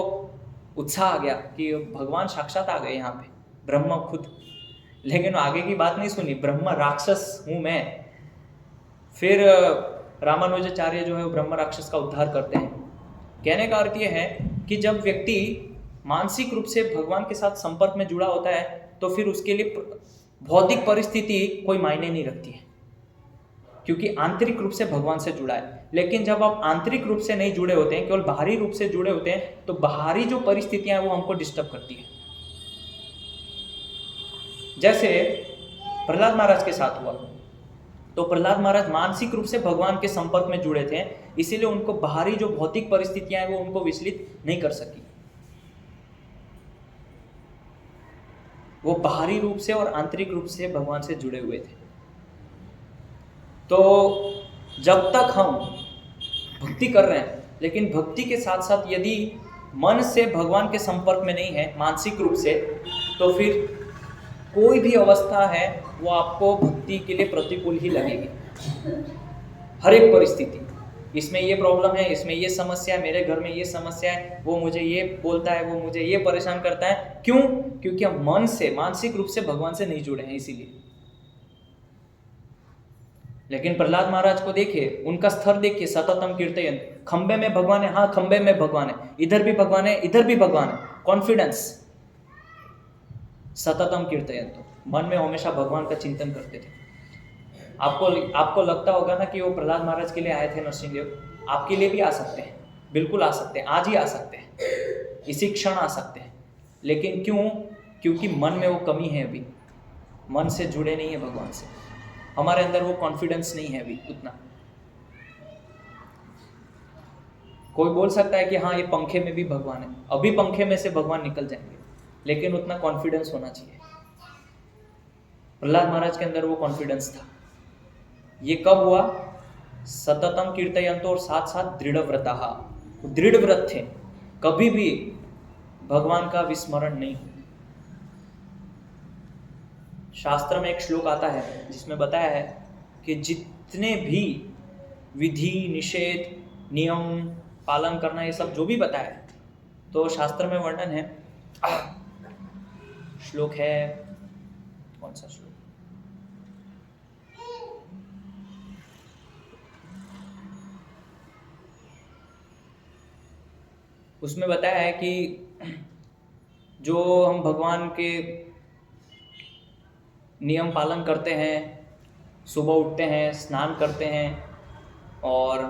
S2: उत्साह आ गया कि भगवान साक्षात आ गए यहाँ पे, ब्रह्म खुद। लेकिन आगे की बात नहीं सुनी, ब्रह्म राक्षस हूँ मैं। फिर रामानुजाचार्य जो है वो ब्रह्म राक्षस का उद्धार करते हैं। कहने का अर्थ ये है कि जब व्यक्ति मानसिक रूप से भगवान के साथ संपर्क में जुड़ा होता है, तो फिर उसके लिए भौतिक परिस्थिति कोई मायने नहीं रखती है, क्योंकि आंतरिक रूप से भगवान से जुड़ा है। लेकिन जब आप आंतरिक रूप से नहीं जुड़े होते हैं, केवल बाहरी रूप से जुड़े होते हैं, तो बाहरी जो परिस्थितियां हैं वो हमको डिस्टर्ब करती है। जैसे प्रहलाद महाराज के साथ हुआ, तो प्रहलाद महाराज मानसिक रूप से भगवान के संपर्क में जुड़े थे, इसीलिए उनको बाहरी जो भौतिक परिस्थितियां हैं वो उनको विचलित नहीं कर सकी। वो बाहरी रूप से और आंतरिक रूप से भगवान से जुड़े हुए थे। तो जब तक हम भक्ति कर रहे हैं, लेकिन भक्ति के साथ साथ यदि मन से भगवान के संपर्क में नहीं है मानसिक रूप से, तो फिर कोई भी अवस्था है वो आपको भक्ति के लिए प्रतिकूल ही लगेगी। हर एक परिस्थिति, इसमें ये प्रॉब्लम है, इसमें ये समस्या है, मेरे घर में ये समस्या है, वो मुझे ये बोलता है, वो मुझे ये परेशान करता है। क्यों? क्योंकि हम मन से मानसिक रूप से भगवान से नहीं जुड़े हैं, इसीलिए। लेकिन प्रहलाद महाराज को देखिए, उनका स्तर देखिए, सततम कीर्तयन, खंबे में भगवान है, हाँ खंबे में भगवान है, इधर भी भगवान है, इधर भी भगवान है, कॉन्फिडेंस, सततम कीर्तयन, तो मन में हमेशा भगवान का चिंतन करते थे। आपको लगता होगा ना कि वो प्रहलाद महाराज के लिए आए थे नरसिंहदेव, आपके लिए भी आ सकते हैं, बिल्कुल आ सकते हैं, आज ही आ सकते हैं, इसी क्षण आ सकते हैं। लेकिन क्यों? क्योंकि मन में वो कमी है, अभी मन से जुड़े नहीं है भगवान से, हमारे अंदर वो कॉन्फिडेंस नहीं है अभी उतना। कोई बोल सकता है कि हाँ ये पंखे में भी भगवान है, अभी पंखे में से भगवान निकल जाएंगे, लेकिन उतना कॉन्फिडेंस होना चाहिए। प्रहलाद महाराज के अंदर वो कॉन्फिडेंस था। ये कब हुआ? सततम कीर्तयन्तो, और साथ साथ दृढ़ व्रता, दृढ़ व्रत थे, कभी भी भगवान का विस्मरण नहीं हुआ। शास्त्र में एक श्लोक आता है जिसमें बताया है कि जितने भी विधि निषेध नियम पालन करना, ये सब जो भी बताया है, तो शास्त्र में वर्णन है। श्लोक है, कौन सा श्लोक? उसमें बताया है कि जो हम भगवान के नियम पालन करते हैं, सुबह उठते हैं, स्नान करते हैं और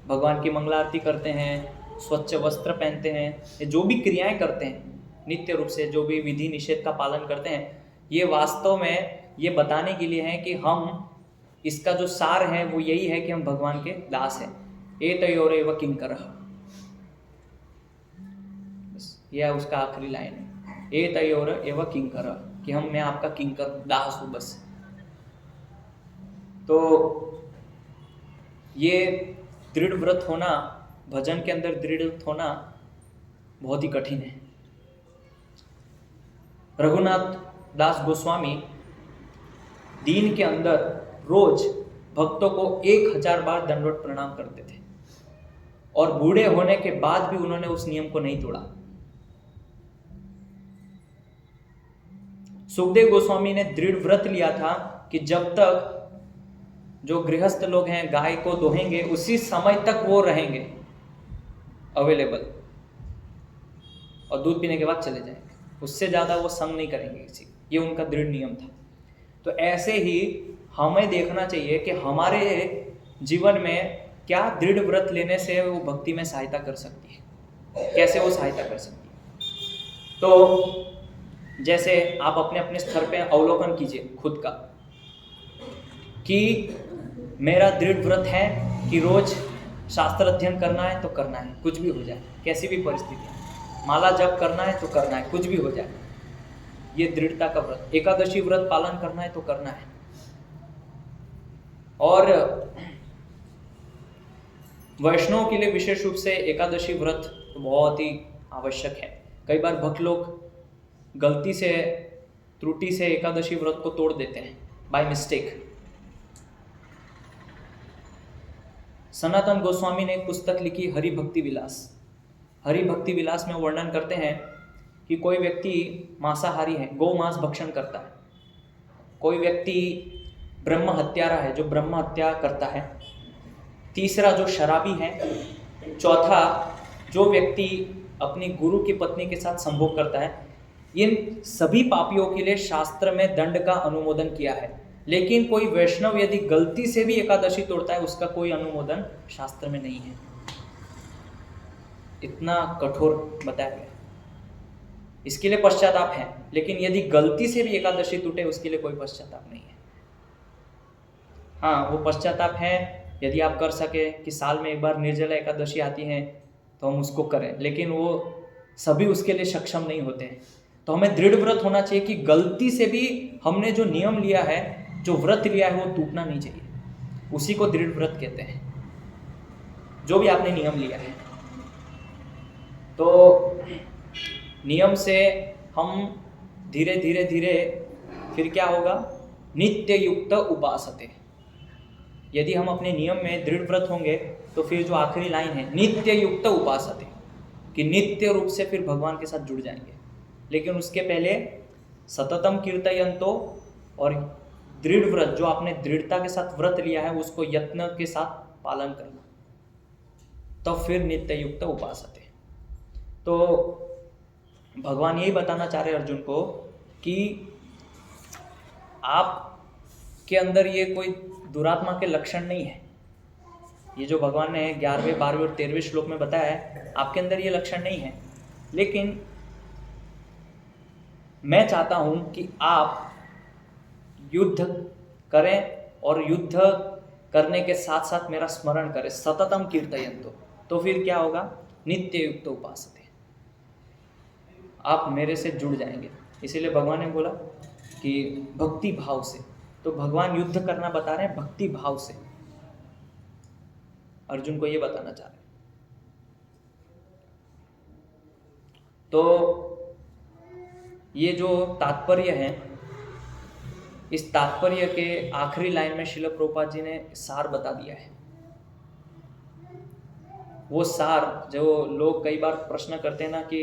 S2: भगवान की मंगला आरती करते हैं, स्वच्छ वस्त्र पहनते हैं, ये जो भी क्रियाएं करते हैं नित्य रूप से, जो भी विधि निषेध का पालन करते हैं, ये वास्तव में ये बताने के लिए है कि हम, इसका जो सार है वो यही है कि हम भगवान के दास हैं। एतयोरेव किंकरः, यह उसका आखिरी लाइन है, एतयोरेव किंकरः, कि हम, मैं आपका किंकर दास हूँ बस। तो ये दृढ़ व्रत होना, भजन के अंदर दृढ़ होना बहुत ही कठिन है। रघुनाथ दास गोस्वामी दिन के अंदर रोज भक्तों को 1000 बार दंडवत प्रणाम करते थे, और बूढ़े होने के बाद भी उन्होंने उस नियम को नहीं तोड़ा। सुखदेव गोस्वामी ने दृढ़ व्रत लिया था कि जब तक जो गृहस्थ लोग हैं गाय को दोहेंगे, उसी समय तक वो रहेंगे अवेलेबल, और दूध पीने के बाद चले जाएंगे, उससे ज़्यादा वो संग नहीं करेंगे किसी, ये उनका दृढ़ नियम था। तो ऐसे ही हमें देखना चाहिए कि हमारे जीवन में क्या दृढ़ व्रत लेने से वो भक्ति में सहायता कर सकती है, कैसे वो सहायता कर सकती है। तो जैसे आप अपने अपने स्तर पे अवलोकन कीजिए खुद का, कि मेरा दृढ़ व्रत है कि रोज शास्त्र अध्ययन करना है तो करना है, कुछ भी हो जाए, कैसी भी परिस्थिति, माला जप करना है तो करना है, कुछ भी हो जाए, ये दृढ़ता का व्रत। एकादशी व्रत पालन करना है तो करना है। और वैष्णव के लिए विशेष रूप से एकादशी व्रत बहुत ही आवश्यक है। कई बार भक्त लोग गलती से, त्रुटि से एकादशी व्रत को तोड़ देते हैं, बाय मिस्टेक। सनातन गोस्वामी ने एक पुस्तक लिखी, हरि भक्ति विलास। हरि भक्ति विलास में वर्णन करते हैं कि कोई व्यक्ति मांसाहारी है, गौ मांस भक्षण करता है, कोई व्यक्ति ब्रह्म हत्यारा है, जो ब्रह्म हत्या करता है, तीसरा जो शराबी है, चौथा जो व्यक्ति अपनी गुरु की पत्नी के साथ संभोग करता है। इन सभी पापियों के लिए शास्त्र में दंड का अनुमोदन किया है, लेकिन कोई वैष्णव यदि गलती से भी एकादशी तोड़ता है, उसका कोई अनुमोदन शास्त्र में नहीं है। इतना कठोर बताया गया। इसके लिए पश्चाताप है, लेकिन यदि गलती से भी एकादशी टूटे, उसके लिए कोई पश्चाताप नहीं है। हाँ, वो पश्चाताप है यदि आप कर सके कि साल में एक बार निर्जला एकादशी आती है तो हम उसको करें, लेकिन वो सभी उसके लिए सक्षम नहीं होते हैं। तो हमें दृढ़ व्रत होना चाहिए कि गलती से भी हमने जो नियम लिया है, जो व्रत लिया है, वो टूटना नहीं चाहिए। उसी को दृढ़ व्रत कहते हैं, जो भी आपने नियम लिया है। तो नियम से हम धीरे धीरे धीरे फिर क्या होगा, नित्य युक्त उपासते। यदि हम अपने नियम में दृढ़ व्रत होंगे तो फिर जो आखिरी लाइन है नित्य युक्त उपासते, कि नित्य रूप से फिर भगवान के साथ जुड़ जाएंगे। लेकिन उसके पहले सततम कीर्तयन्तो, और दृढ़ व्रत जो आपने दृढ़ता के साथ व्रत लिया है उसको यत्न के साथ पालन करना, तब फिर नित्य युक्त उपासते। तो भगवान यही बताना चाह रहे अर्जुन को कि आप के अंदर ये कोई दुरात्मा के लक्षण नहीं है। ये जो भगवान ने 11वें 12वें और 13वें श्लोक में बताया है, आपके अंदर ये लक्षण नहीं है। लेकिन मैं चाहता हूं कि आप युद्ध करें और युद्ध करने के साथ साथ मेरा स्मरण करें, सततम कीर्तयन्तो। तो फिर क्या होगा, नित्य युक्त उपासते, आप मेरे से जुड़ जाएंगे। इसीलिए भगवान ने बोला कि भक्ति भाव से। तो भगवान युद्ध करना बता रहे हैं भक्ति भाव से, अर्जुन को ये बताना चाह रहे हैं। तो ये जो तात्पर्य है, इस तात्पर्य के आखिरी लाइन में श्रील प्रभुपाद जी ने सार बता दिया है। वो सार जो लोग कई बार प्रश्न करते हैं ना कि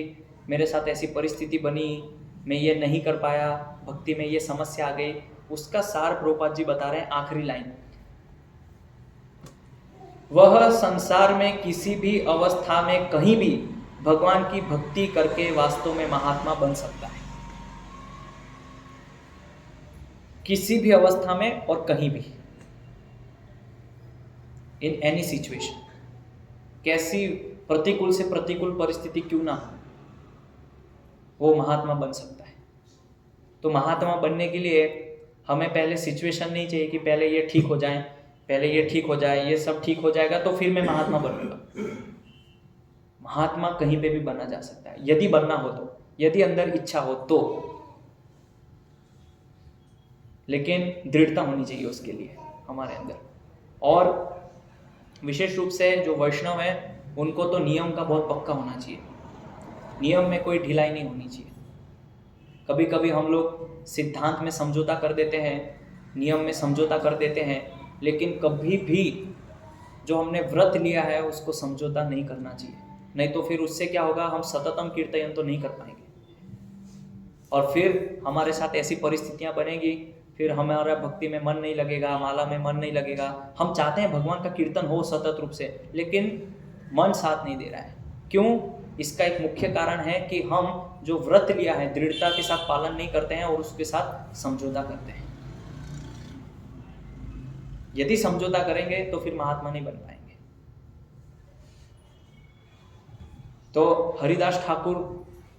S2: मेरे साथ ऐसी परिस्थिति बनी, मैं ये नहीं कर पाया, भक्ति में ये समस्या आ गई, उसका सार प्रभुपाद जी बता रहे हैं आखिरी लाइन। वह संसार में किसी भी अवस्था में कहीं भी भगवान की भक्ति करके वास्तव में महात्मा बन सकता है, किसी भी अवस्था में और कहीं भी, इन एनी सिचुएशन। कैसी प्रतिकूल से प्रतिकूल परिस्थिति क्यों ना हो, वो महात्मा बन सकता है। तो महात्मा बनने के लिए हमें पहले सिचुएशन नहीं चाहिए कि पहले ये ठीक हो जाए, पहले ये ठीक हो जाए, ये सब ठीक हो जाएगा तो फिर मैं महात्मा बनूंगा। महात्मा कहीं पे भी बना जा सकता है, यदि बनना हो तो, यदि अंदर इच्छा हो तो। लेकिन दृढ़ता होनी चाहिए उसके लिए हमारे अंदर। और विशेष रूप से जो वैष्णव है उनको तो नियम का बहुत पक्का होना चाहिए, नियम में कोई ढिलाई नहीं होनी चाहिए। कभी कभी हम लोग सिद्धांत में समझौता कर देते हैं, नियम में समझौता कर देते हैं, लेकिन कभी भी जो हमने व्रत लिया है उसको समझौता नहीं करना चाहिए। नहीं तो फिर उससे क्या होगा, हम सततम कीर्तन तो नहीं कर पाएंगे और फिर हमारे साथ ऐसी परिस्थितियां बनेगी, फिर हमारा भक्ति में मन नहीं लगेगा, माला में मन नहीं लगेगा। हम चाहते हैं भगवान का कीर्तन हो सतत रूप से, लेकिन मन साथ नहीं दे रहा है। क्यों? इसका एक मुख्य कारण है कि हम जो व्रत लिया है दृढ़ता के साथ पालन नहीं करते हैं और उसके साथ समझौता करते हैं। यदि समझौता करेंगे तो फिर महात्मा नहीं बन पाएंगे। तो हरिदास ठाकुर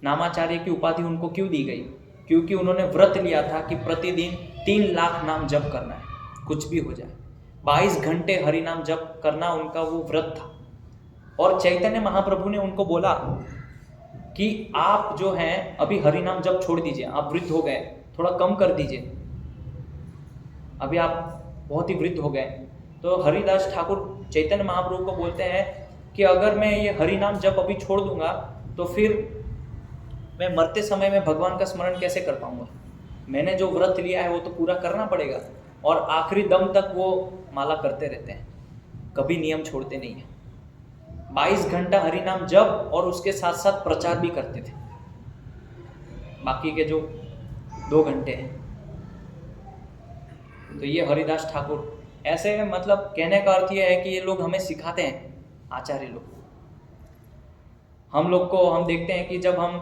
S2: नामाचार्य की उपाधि उनको क्यों दी गई? क्योंकि उन्होंने व्रत लिया था कि प्रतिदिन 3 लाख नाम जप करना है, कुछ भी हो जाए। 22 घंटे हरि नाम जप करना उनका वो व्रत था। और चैतन्य महाप्रभु ने उनको बोला कि आप जो हैं अभी हरि नाम जप छोड़ दीजिए, आप वृद्ध हो गए, थोड़ा कम कर दीजिए, अभी आप बहुत ही वृद्ध हो गए। तो हरिदास ठाकुर चैतन्य महाप्रभु को बोलते हैं कि अगर मैं ये हरि नाम जप अभी छोड़ दूंगा तो फिर मैं मरते समय में भगवान का स्मरण कैसे कर पाऊंगा? मैंने जो व्रत लिया है वो तो पूरा करना पड़ेगा। और आखिरी दम तक वो माला करते रहते हैं, कभी नियम छोड़ते नहीं है। 22 घंटा हरि नाम जप और उसके साथ साथ प्रचार भी करते थे, बाकी के जो 2 घंटे हैं। तो ये हरिदास ठाकुर ऐसे, मतलब कहने का अर्थ ये है कि ये लोग हमें सिखाते हैं, आचार्य लोग। हम लोग को हम देखते हैं कि जब हम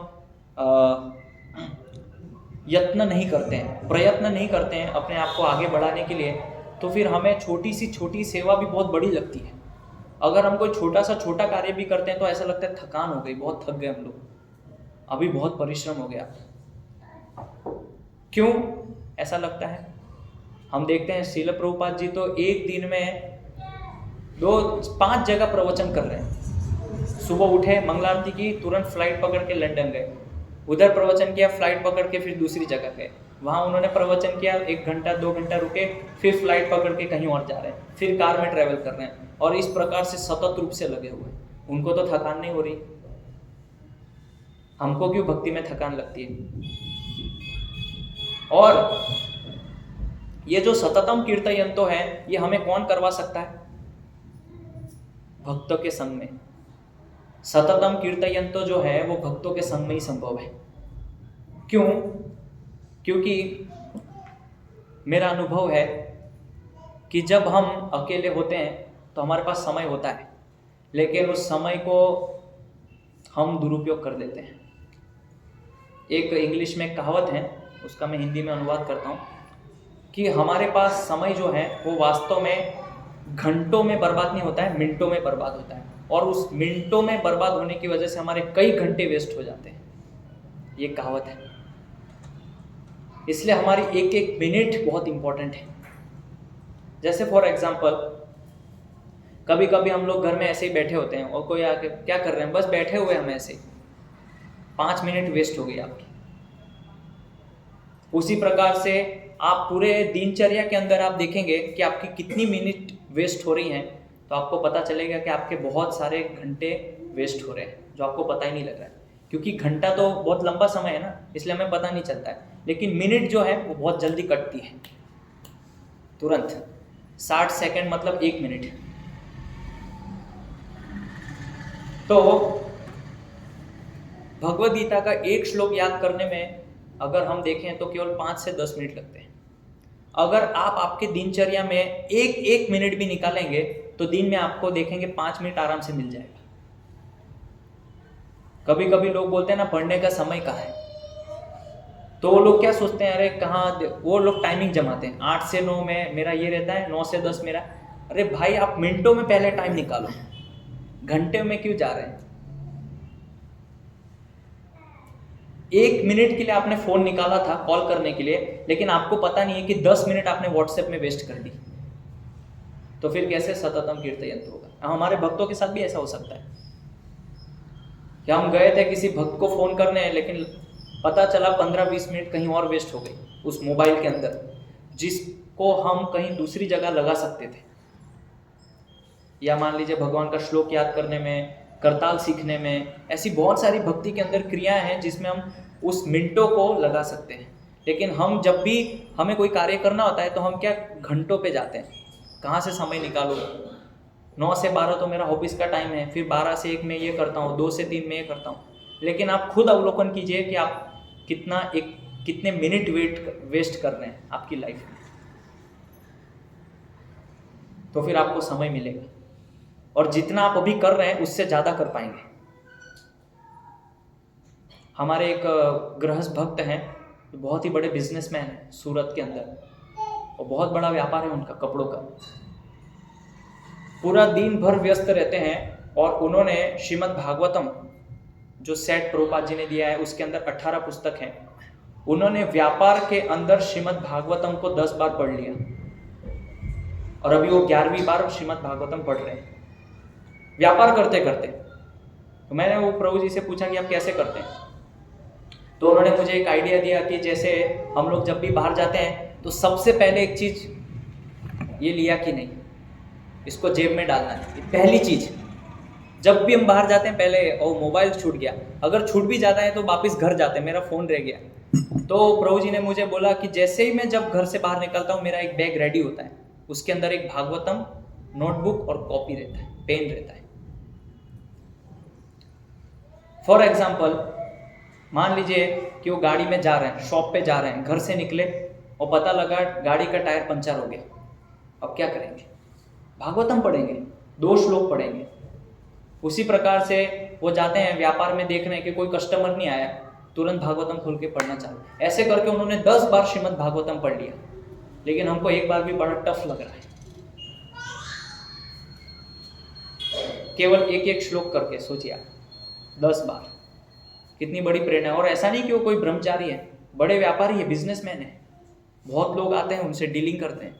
S2: यत्न नहीं करते हैं, प्रयत्न नहीं करते हैं अपने आप को आगे बढ़ाने के लिए, तो फिर हमें छोटी सी छोटी सेवा भी बहुत बड़ी लगती है। अगर हम कोई छोटा सा छोटा कार्य भी करते हैं तो ऐसा लगता है थकान हो गई, बहुत थक गए हम लोग, अभी बहुत परिश्रम हो गया। क्यों ऐसा लगता है? हम देखते हैं श्रील प्रभुपाद जी तो एक दिन में 5 जगह प्रवचन कर रहे हैं। सुबह उठे, मंगला आरती की, तुरंत फ्लाइट पकड़ के लंदन गए, उधर प्रवचन किया, फ्लाइट पकड़ के फिर दूसरी जगह गए, वहाँ उन्होंने प्रवचन किया, 1 घंटा 2 घंटा रुके, फिर फ्लाइट पकड़ के कहीं और जा रहे हैं, फिर कार में ट्रैवल कर रहे हैं, और इस प्रकार से सतत रूप से लगे हुए। उनको तो थकान नहीं हो रही, हमको क्यों भक्ति में थकान लगती है? और ये जो सततम कीर्तयंतो है, ये हमें कौन करवा सकता है? भक्तों के संग में। सततम कीर्तयंतो जो है वो भक्तों के संग में ही संभव है। क्यों? क्योंकि मेरा अनुभव है कि जब हम अकेले होते हैं तो हमारे पास समय होता है, लेकिन उस समय को हम दुरुपयोग कर देते हैं। एक इंग्लिश में कहावत है, उसका मैं हिंदी में अनुवाद करता हूँ कि हमारे पास समय जो है वो वास्तव में घंटों में बर्बाद नहीं होता है, मिनटों में बर्बाद होता है। और उस मिनटों में बर्बाद होने की वजह से हमारे कई घंटे वेस्ट हो जाते हैं। ये कहावत है। इसलिए हमारी एक एक मिनट बहुत इंपॉर्टेंट है। जैसे फॉर एग्जांपल, कभी कभी हम लोग घर में ऐसे ही बैठे होते हैं और कोई आके क्या कर रहे हैं, बस बैठे हुए हम ऐसे, 5 मिनट वेस्ट हो गई आपकी। उसी प्रकार से आप पूरे दिनचर्या के अंदर आप देखेंगे कि आपकी कितनी मिनट वेस्ट हो रही हैं, तो आपको पता चलेगा कि आपके बहुत सारे घंटे वेस्ट हो रहे हैं जो आपको पता ही नहीं लग रहा है। क्योंकि घंटा तो बहुत लंबा समय है ना, इसलिए हमें पता नहीं चलता है, लेकिन मिनट जो है वो बहुत जल्दी कटती है, तुरंत। 60 सेकंड मतलब 1 मिनट। तो भगवद गीता का एक श्लोक याद करने में अगर हम देखें तो केवल 5 से 10 मिनट लगते हैं। अगर आप आपके दिनचर्या में एक मिनट भी निकालेंगे तो दिन में आपको देखेंगे 5 मिनट आराम से मिल जाएगा। कभी कभी लोग बोलते हैं ना, पढ़ने का समय कहाँ है, तो वो लोग क्या सोचते हैं, अरे कहाँ, वो लोग टाइमिंग जमाते हैं, 8 से 9 में मेरा ये रहता है, 9 से 10 मेरा। अरे भाई, आप मिनटों में पहले टाइम निकालो, घंटे में क्यों जा रहे हैं? 1 मिनट के लिए आपने फोन निकाला था कॉल करने के लिए, लेकिन आपको पता नहीं है कि 10 मिनट आपने व्हाट्सएप में वेस्ट कर दी। तो फिर कैसे सततम कीर्तयंत होगा? हमारे भक्तों के साथ भी ऐसा हो सकता है कि हम गए थे किसी भक्त को फोन करने, लेकिन पता चला 15-20 मिनट कहीं और वेस्ट हो गई उस मोबाइल के अंदर, जिसको हम कहीं दूसरी जगह लगा सकते थे। या मान लीजिए भगवान का श्लोक याद करने में, करताल सीखने में, ऐसी बहुत सारी भक्ति के अंदर क्रियाएं हैं जिसमें हम उस मिनटों को लगा सकते हैं। लेकिन हम जब भी हमें कोई कार्य करना होता है तो हम क्या घंटों पे जाते हैं। कहाँ से समय निकालो? 9 से 12 तो मेरा ऑफिस का टाइम है, फिर 12 से 1 में ये करता हूँ, 2 से 3 में ये करता हूँ। लेकिन आप खुद अवलोकन कीजिए कि आप कितने मिनट वेस्ट कर रहे हैं आपकी लाइफ में, तो फिर आपको समय मिलेगा और जितना आप अभी कर रहे हैं उससे ज़्यादा कर पाएंगे। हमारे एक गृहस्थ भक्त हैं, बहुत ही बड़े बिजनेसमैन हैं सूरत के अंदर, और बहुत बड़ा व्यापार है उनका कपड़ों का। पूरा दिन भर व्यस्त रहते हैं और उन्होंने श्रीमद् भागवतम जो सेठ प्रभुपाद जी ने दिया है उसके अंदर 18 पुस्तक हैं। उन्होंने व्यापार के अंदर श्रीमद् भागवतम को 10 बार पढ़ लिया और अभी वो 11वीं बार श्रीमद् भागवतम पढ़ रहे हैं व्यापार करते करते। तो मैंने वो प्रभु जी से पूछा कि आप कैसे करते हैं? तो उन्होंने मुझे एक आइडिया दिया कि जैसे हम लोग जब भी बाहर जाते हैं तो सबसे पहले एक चीज ये लिया कि नहीं, इसको जेब में डालना है, पहली चीज। जब भी हम बाहर जाते हैं पहले मोबाइल छूट गया, अगर छूट भी जाता है तो वापस घर जाते हैं, मेरा फोन रह गया। तो प्रभु जी ने मुझे बोला कि जैसे ही मैं जब घर से बाहर निकलता हूँ मेरा एक बैग रेडी होता है, उसके अंदर एक भागवतम, नोटबुक और कॉपी रहता है, पेन रहता है। फॉर एग्जाम्पल, मान लीजिए कि वो गाड़ी में जा रहे हैं, शॉप पे जा रहे हैं, घर से निकले और पता लगा गाड़ी का टायर पंचर हो गया। अब क्या करेंगे? भागवतम पढ़ेंगे, 2 श्लोक पढ़ेंगे। उसी प्रकार से वो जाते हैं व्यापार में, देख रहे हैं कि कोई कस्टमर नहीं आया, तुरंत भागवतम खोल के पढ़ना चालू। ऐसे करके उन्होंने 10 बार श्रीमद् भागवतम पढ़ लिया। लेकिन हमको एक बार भी बड़ा टफ लग रहा है, केवल एक श्लोक करके। सोचिए आप, 10 बार, कितनी बड़ी प्रेरणा है। और ऐसा नहीं कि वो कोई ब्रह्मचारी है, बड़े व्यापारी है, बिजनेसमैन है, बहुत लोग आते हैं उनसे डीलिंग करते हैं।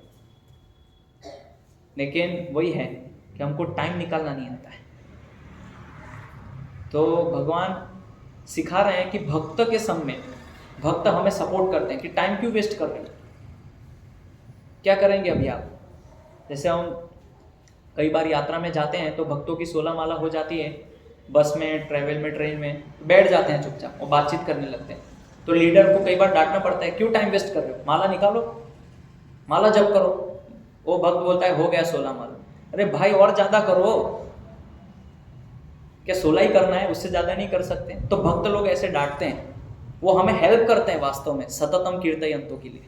S2: लेकिन वही है कि हमको टाइम निकालना नहीं आता है। तो भगवान सिखा रहे हैं कि भक्त के संग में भक्त हमें सपोर्ट करते हैं कि टाइम क्यों वेस्ट कर रहे हैं, क्या करेंगे अभी आप। जैसे हम कई बार यात्रा में जाते हैं तो भक्तों की 16 माला हो जाती है, बस में, ट्रेवल में, ट्रेन में बैठ जाते हैं चुपचाप और बातचीत करने लगते हैं। तो लीडर को कई बार डांटना पड़ता है, क्यों टाइम वेस्ट कर रहे हो, माला निकालो, माला जप करो। वो भक्त बोलता है हो गया 16 माला। अरे भाई और ज्यादा करो, क्या 16 ही करना है, उससे ज्यादा नहीं कर सकते? तो भक्त लोग ऐसे डांटते हैं, वो हमें हेल्प करते हैं वास्तव में सततम कीर्तयंतो के लिए।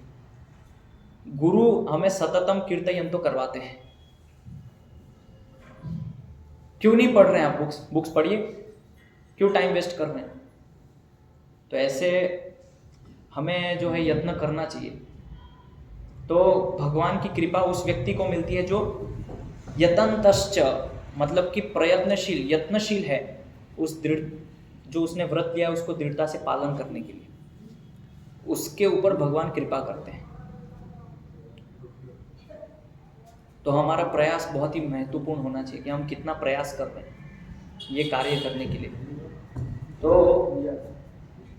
S2: गुरु हमें सततम कीर्तयंतो करवाते हैं। क्यों नहीं पढ़ रहे हैं आप बुक्स पढ़िए, क्यों टाइम वेस्ट कर रहे हैं? तो ऐसे हमें जो है यत्न करना चाहिए। तो भगवान की कृपा उस व्यक्ति को मिलती है जो यतन्तश्च, मतलब कि प्रयत्नशील, यत्नशील है, उस दृढ़ जो उसने व्रत लिया उसको दृढ़ता से पालन करने के लिए, उसके ऊपर भगवान कृपा करते हैं। तो हमारा प्रयास बहुत ही महत्वपूर्ण होना चाहिए कि हम कितना प्रयास कर रहे हैं ये कार्य करने के लिए। तो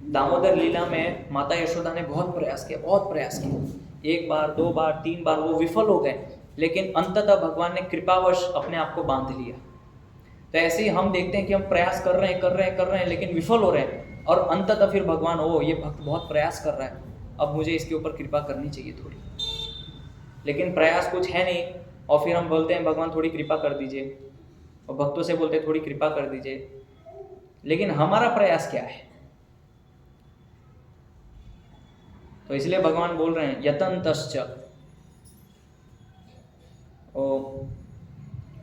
S2: दामोदर लीला में माता यशोदा ने बहुत प्रयास किया, बहुत प्रयास किया, 1 बार 2 बार 3 बार वो विफल हो गए, लेकिन अंततः भगवान ने कृपावश अपने आप को बांध लिया। तो ऐसे ही हम देखते हैं कि हम प्रयास कर रहे हैं लेकिन विफल हो रहे हैं, और अंततः फिर भगवान, ओ ये भक्त बहुत प्रयास कर रहा है, अब मुझे इसके ऊपर कृपा करनी चाहिए थोड़ी, लेकिन प्रयास कुछ है नहीं, और फिर हम बोलते हैं भगवान थोड़ी कृपा कर दीजिए, और भक्तों से बोलते हैं थोड़ी कृपा कर दीजिए, लेकिन हमारा प्रयास क्या है? तो इसलिए भगवान बोल रहे हैं यतन्तश्च।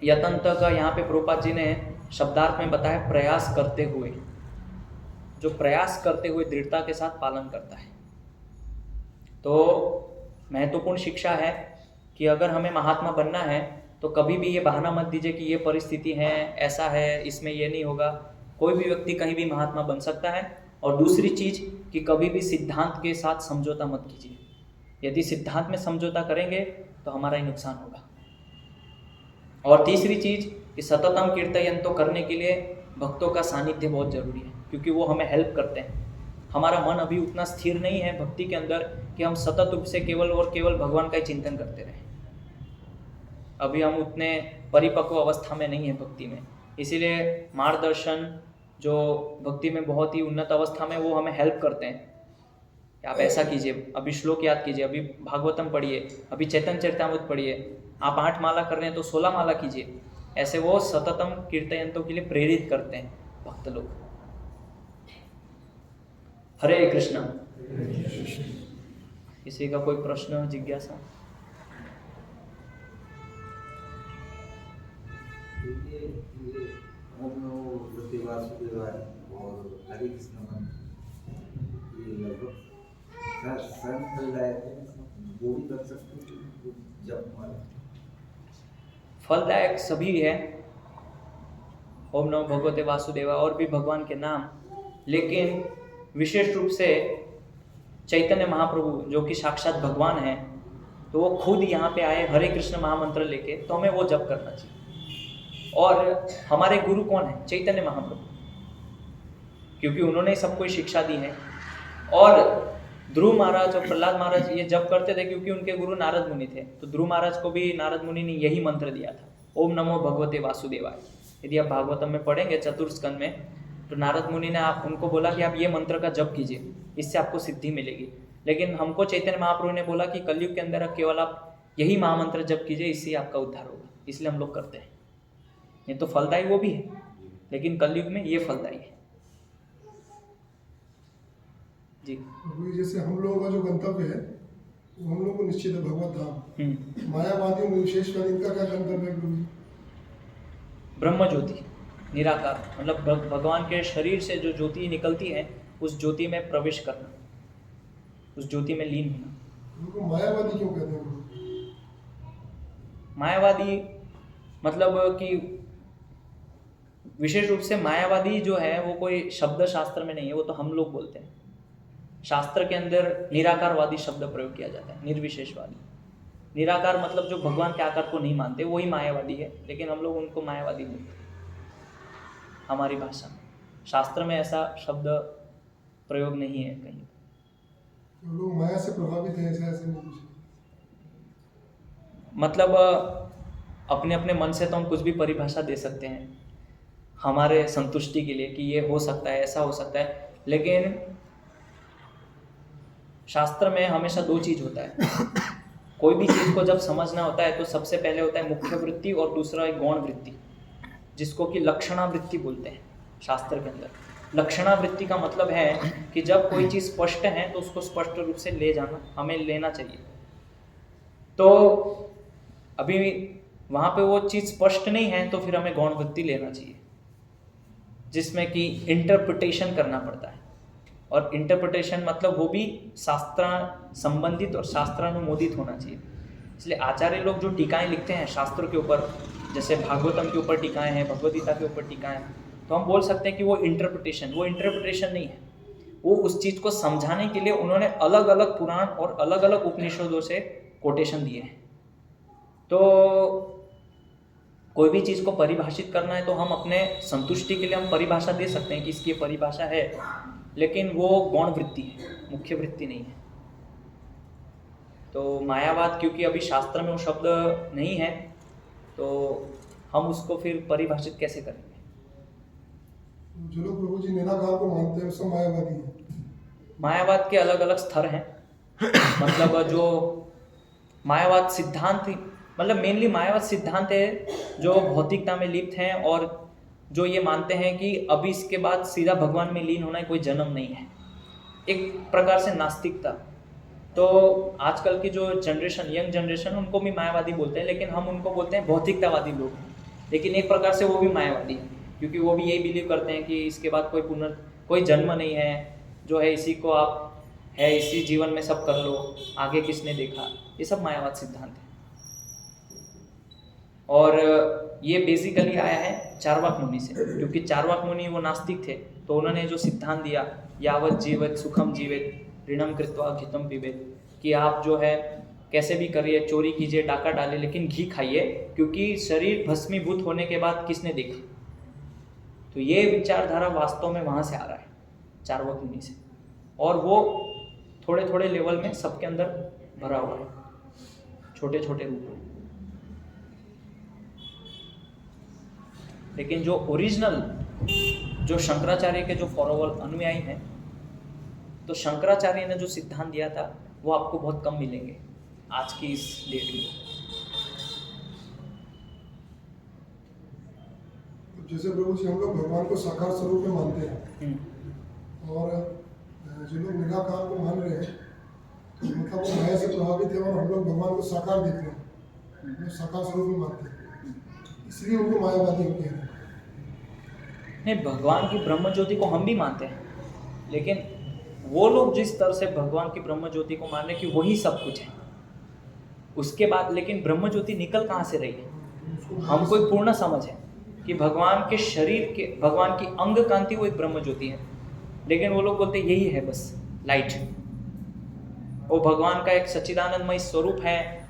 S2: यतंत का यहाँ पे प्रभुपाद जी ने शब्दार्थ में बताया प्रयास करते हुए, जो प्रयास करते हुए दृढ़ता के साथ पालन करता है। तो महत्वपूर्ण शिक्षा है कि अगर हमें महात्मा बनना है तो कभी भी ये बहाना मत दीजिए कि ये परिस्थिति है, ऐसा है, इसमें ये नहीं होगा। कोई भी व्यक्ति कहीं भी महात्मा बन सकता है। और दूसरी चीज कि कभी भी सिद्धांत के साथ समझौता मत कीजिए। यदि सिद्धांत में समझौता करेंगे तो हमारा ही नुकसान होगा। और तीसरी चीज कि सततम कीर्तयंतो करने के लिए भक्तों का सानिध्य बहुत जरूरी है, क्योंकि वो हमें हेल्प करते हैं। हमारा मन अभी उतना स्थिर नहीं है भक्ति के अंदर कि हम सतत रूप से केवल और केवल भगवान का ही चिंतन करते रहें। अभी हम उतने परिपक्व अवस्था में नहीं है भक्ति में, इसीलिए मार्गदर्शन जो भक्ति में बहुत ही उन्नत अवस्था में, वो हमें हेल्प करते हैं कि आप ऐसा कीजिए, अभी श्लोक याद कीजिए, अभी भागवतम पढ़िए, अभी चैतन्य चरितामृत पढ़िए, आप 8 माला कर रहे हैं तो 16 माला कीजिए। ऐसे वो सततम कीर्तयंतों के लिए प्रेरित करते हैं भक्त लोग। हरे कृष्णा। किसी का कोई प्रश्न, जिज्ञासा?
S1: और हरे कृष्ण ये लगभग वो भी कर सकते जब
S2: फलदायक सभी है, ओम नमो भगवते वासुदेवा, और भी भगवान के नाम, लेकिन विशेष रूप से चैतन्य महाप्रभु जो कि साक्षात भगवान है, तो वो खुद यहाँ पे आए हरे कृष्ण महामंत्र लेके, तो हमें वो जप करना चाहिए। और हमारे गुरु कौन है? चैतन्य महाप्रभु, क्योंकि उन्होंने सबको शिक्षा दी है। और ध्रुव महाराज और प्रहलाद महाराज ये जप करते थे क्योंकि उनके गुरु नारद मुनि थे। तो ध्रुव महाराज को भी नारद मुनि ने यही मंत्र दिया था, ओम नमो भगवते वासुदेवाय। यदि आप भागवतम में पढ़ेंगे चतुर्थ स्कंद में, तो नारद मुनि ने उनको बोला कि आप ये मंत्र का जप कीजिए, इससे आपको सिद्धि मिलेगी। लेकिन हमको चैतन्य महाप्रभु ने बोला कि कलयुग के अंदर केवल आप यही महामंत्र जप कीजिए, इससे आपका उद्धार होगा, इसलिए हम लोग करते हैं। ये तो फलदायी वो भी है, लेकिन कलयुग में ये फलदायी है जी।
S4: जैसे हम लोगों का जो गंतव्य है वो हम लोग को निश्चित है भगवत धाम। मायावादी विशेषवादी इनका क्या गंतव्य है?
S2: ब्रह्म ज्योति, निराकार, मतलब भगवान के शरीर से जो ज्योति निकलती है उस ज्योति में प्रवेश करना, उस ज्योति में लीन होना।
S4: उनको मायावादी क्यों कहते हैं?
S2: मायावादी मतलब कि विशेष रूप से मायावादी जो है वो कोई शब्द शास्त्र में नहीं है, वो तो हम लोग बोलते हैं। शास्त्र के अंदर निराकारवादी शब्द प्रयोग किया जाता है, निर्विशेषवादी। निराकार मतलब जो भगवान के आकार को नहीं मानते, वही मायावादी है, लेकिन हम लोग उनको मायावादी बोलते हैं हमारी भाषा में। शास्त्र में ऐसा शब्द प्रयोग नहीं है कहीं।
S4: लोग माया से प्रभावित हैं, ऐसा नहीं कुछ?
S2: मतलब अपने अपने मन से तो हम कुछ भी परिभाषा दे सकते हैं, हमारे संतुष्टि के लिए कि ये हो सकता है, ऐसा हो सकता है। लेकिन शास्त्र में हमेशा दो चीज होता है। कोई भी चीज को जब समझना होता है तो सबसे पहले होता है मुख्य वृत्ति और दूसरा है गौण वृत्ति, जिसको कि लक्षणावृत्ति बोलते हैं शास्त्र के अंदर। लक्षणावृत्ति का मतलब है कि जब कोई चीज स्पष्ट है तो उसको स्पष्ट रूप से ले जाना, हमें लेना चाहिए। तो अभी वहां पे वो चीज स्पष्ट नहीं है तो फिर हमें गौण वृत्ति लेना चाहिए, जिसमें कि इंटरप्रिटेशन करना पड़ता है। और इंटरप्रिटेशन मतलब वो भी शास्त्र संबंधित और शास्त्रानुमोदित होना चाहिए। इसलिए आचार्य लोग जो टीकाएं लिखते हैं शास्त्रों के ऊपर, जैसे भागवतम के ऊपर टीकाएं हैं, भगवद गीता के ऊपर टीकाएं हैं, तो हम बोल सकते हैं कि वो इंटरप्रिटेशन नहीं है। वो उस चीज़ को समझाने के लिए उन्होंने अलग अलग पुराण और अलग अलग उपनिषदों से कोटेशन दिए हैं। तो कोई भी चीज़ को परिभाषित करना है तो हम अपने संतुष्टि के लिए हम परिभाषा दे सकते हैं कि इसकी परिभाषा है, लेकिन वो गौण वृत्ति है, मुख्य वृत्ति नहीं है। तो मायावाद क्योंकि अभी शास्त्र में वो शब्द नहीं है तो हम उसको फिर परिभाषित कैसे करेंगे?
S4: जो लोग प्रभु जी निराकार को मानते हैं वो सब मायावादी हैं।
S2: मायावाद के अलग अलग स्तर हैं। मतलब जो मायावाद सिद्धांत, मतलब मेनली मायावाद सिद्धांत है जो भौतिकता में लिप्त हैं और जो ये मानते हैं कि अभी इसके बाद सीधा भगवान में लीन होना है, कोई जन्म नहीं है। एक प्रकार से नास्तिकता। तो आजकल की जो जनरेशन, यंग जनरेशन, उनको भी मायावादी बोलते हैं, लेकिन हम उनको बोलते हैं भौतिकतावादी लोग। लेकिन एक प्रकार से वो भी मायावादी है, क्योंकि वो भी यही बिलीव करते हैं कि इसके बाद कोई जन्म नहीं है, जो है इसी को आप है, इसी जीवन में सब कर लो, आगे किसने देखा। ये सब मायावाद सिद्धांत है। और ये बेसिकली आया है चार्वाक मुनि से, क्योंकि चार्वाक मुनि वो नास्तिक थे, तो उन्होंने जो सिद्धांत दिया यावत जीवित सुखम जीवित ऋणम कृत्वा घितम पिबेत, कि आप जो है कैसे भी करिए, चोरी कीजिए, डाका डालिए, लेकिन घी खाइए, क्योंकि शरीर भस्मीभूत होने के बाद किसने देखा। तो ये विचारधारा वास्तव में वहाँ से आ रहा है, चार्वाक मुनि से, और वो थोड़े थोड़े लेवल में सबके अंदर भरा हुआ है, छोटे छोटे रूप में। लेकिन जो ओरिजिनल, जो शंकराचार्य के जो फॉलोअर अनुयायी हैं, तो शंकराचार्य ने जो सिद्धांत दिया था वो आपको बहुत कम मिलेंगे आज की इस डेट में।
S4: जैसे प्रभु जी हम लोग भगवान को साकार स्वरूप में मानते हैं, और जो लोग निराकार को मान रहे हैं तो मतलब वो माया से प्रभावित है, और हम लोग भगवान को साकार देख रहे हैं, वो साकार स्वरूप में मानते हैं, इसलिए उनको मायावादी कह रहे हैं।
S2: नहीं, भगवान की ब्रह्म ज्योति को हम भी मानते हैं, लेकिन वो लोग जिस तरह से भगवान की ब्रह्म ज्योति को मान रहे हैं कि वही सब कुछ है, उसके बाद लेकिन ब्रह्म ज्योति निकल कहाँ से रही है? हमको एक पूर्ण समझ है कि भगवान के शरीर के, भगवान की अंग कांति वो एक ब्रह्म ज्योति है, लेकिन वो लोग बोलते यही है बस लाइट, वो भगवान का एक सच्चिदानंदमय स्वरूप है,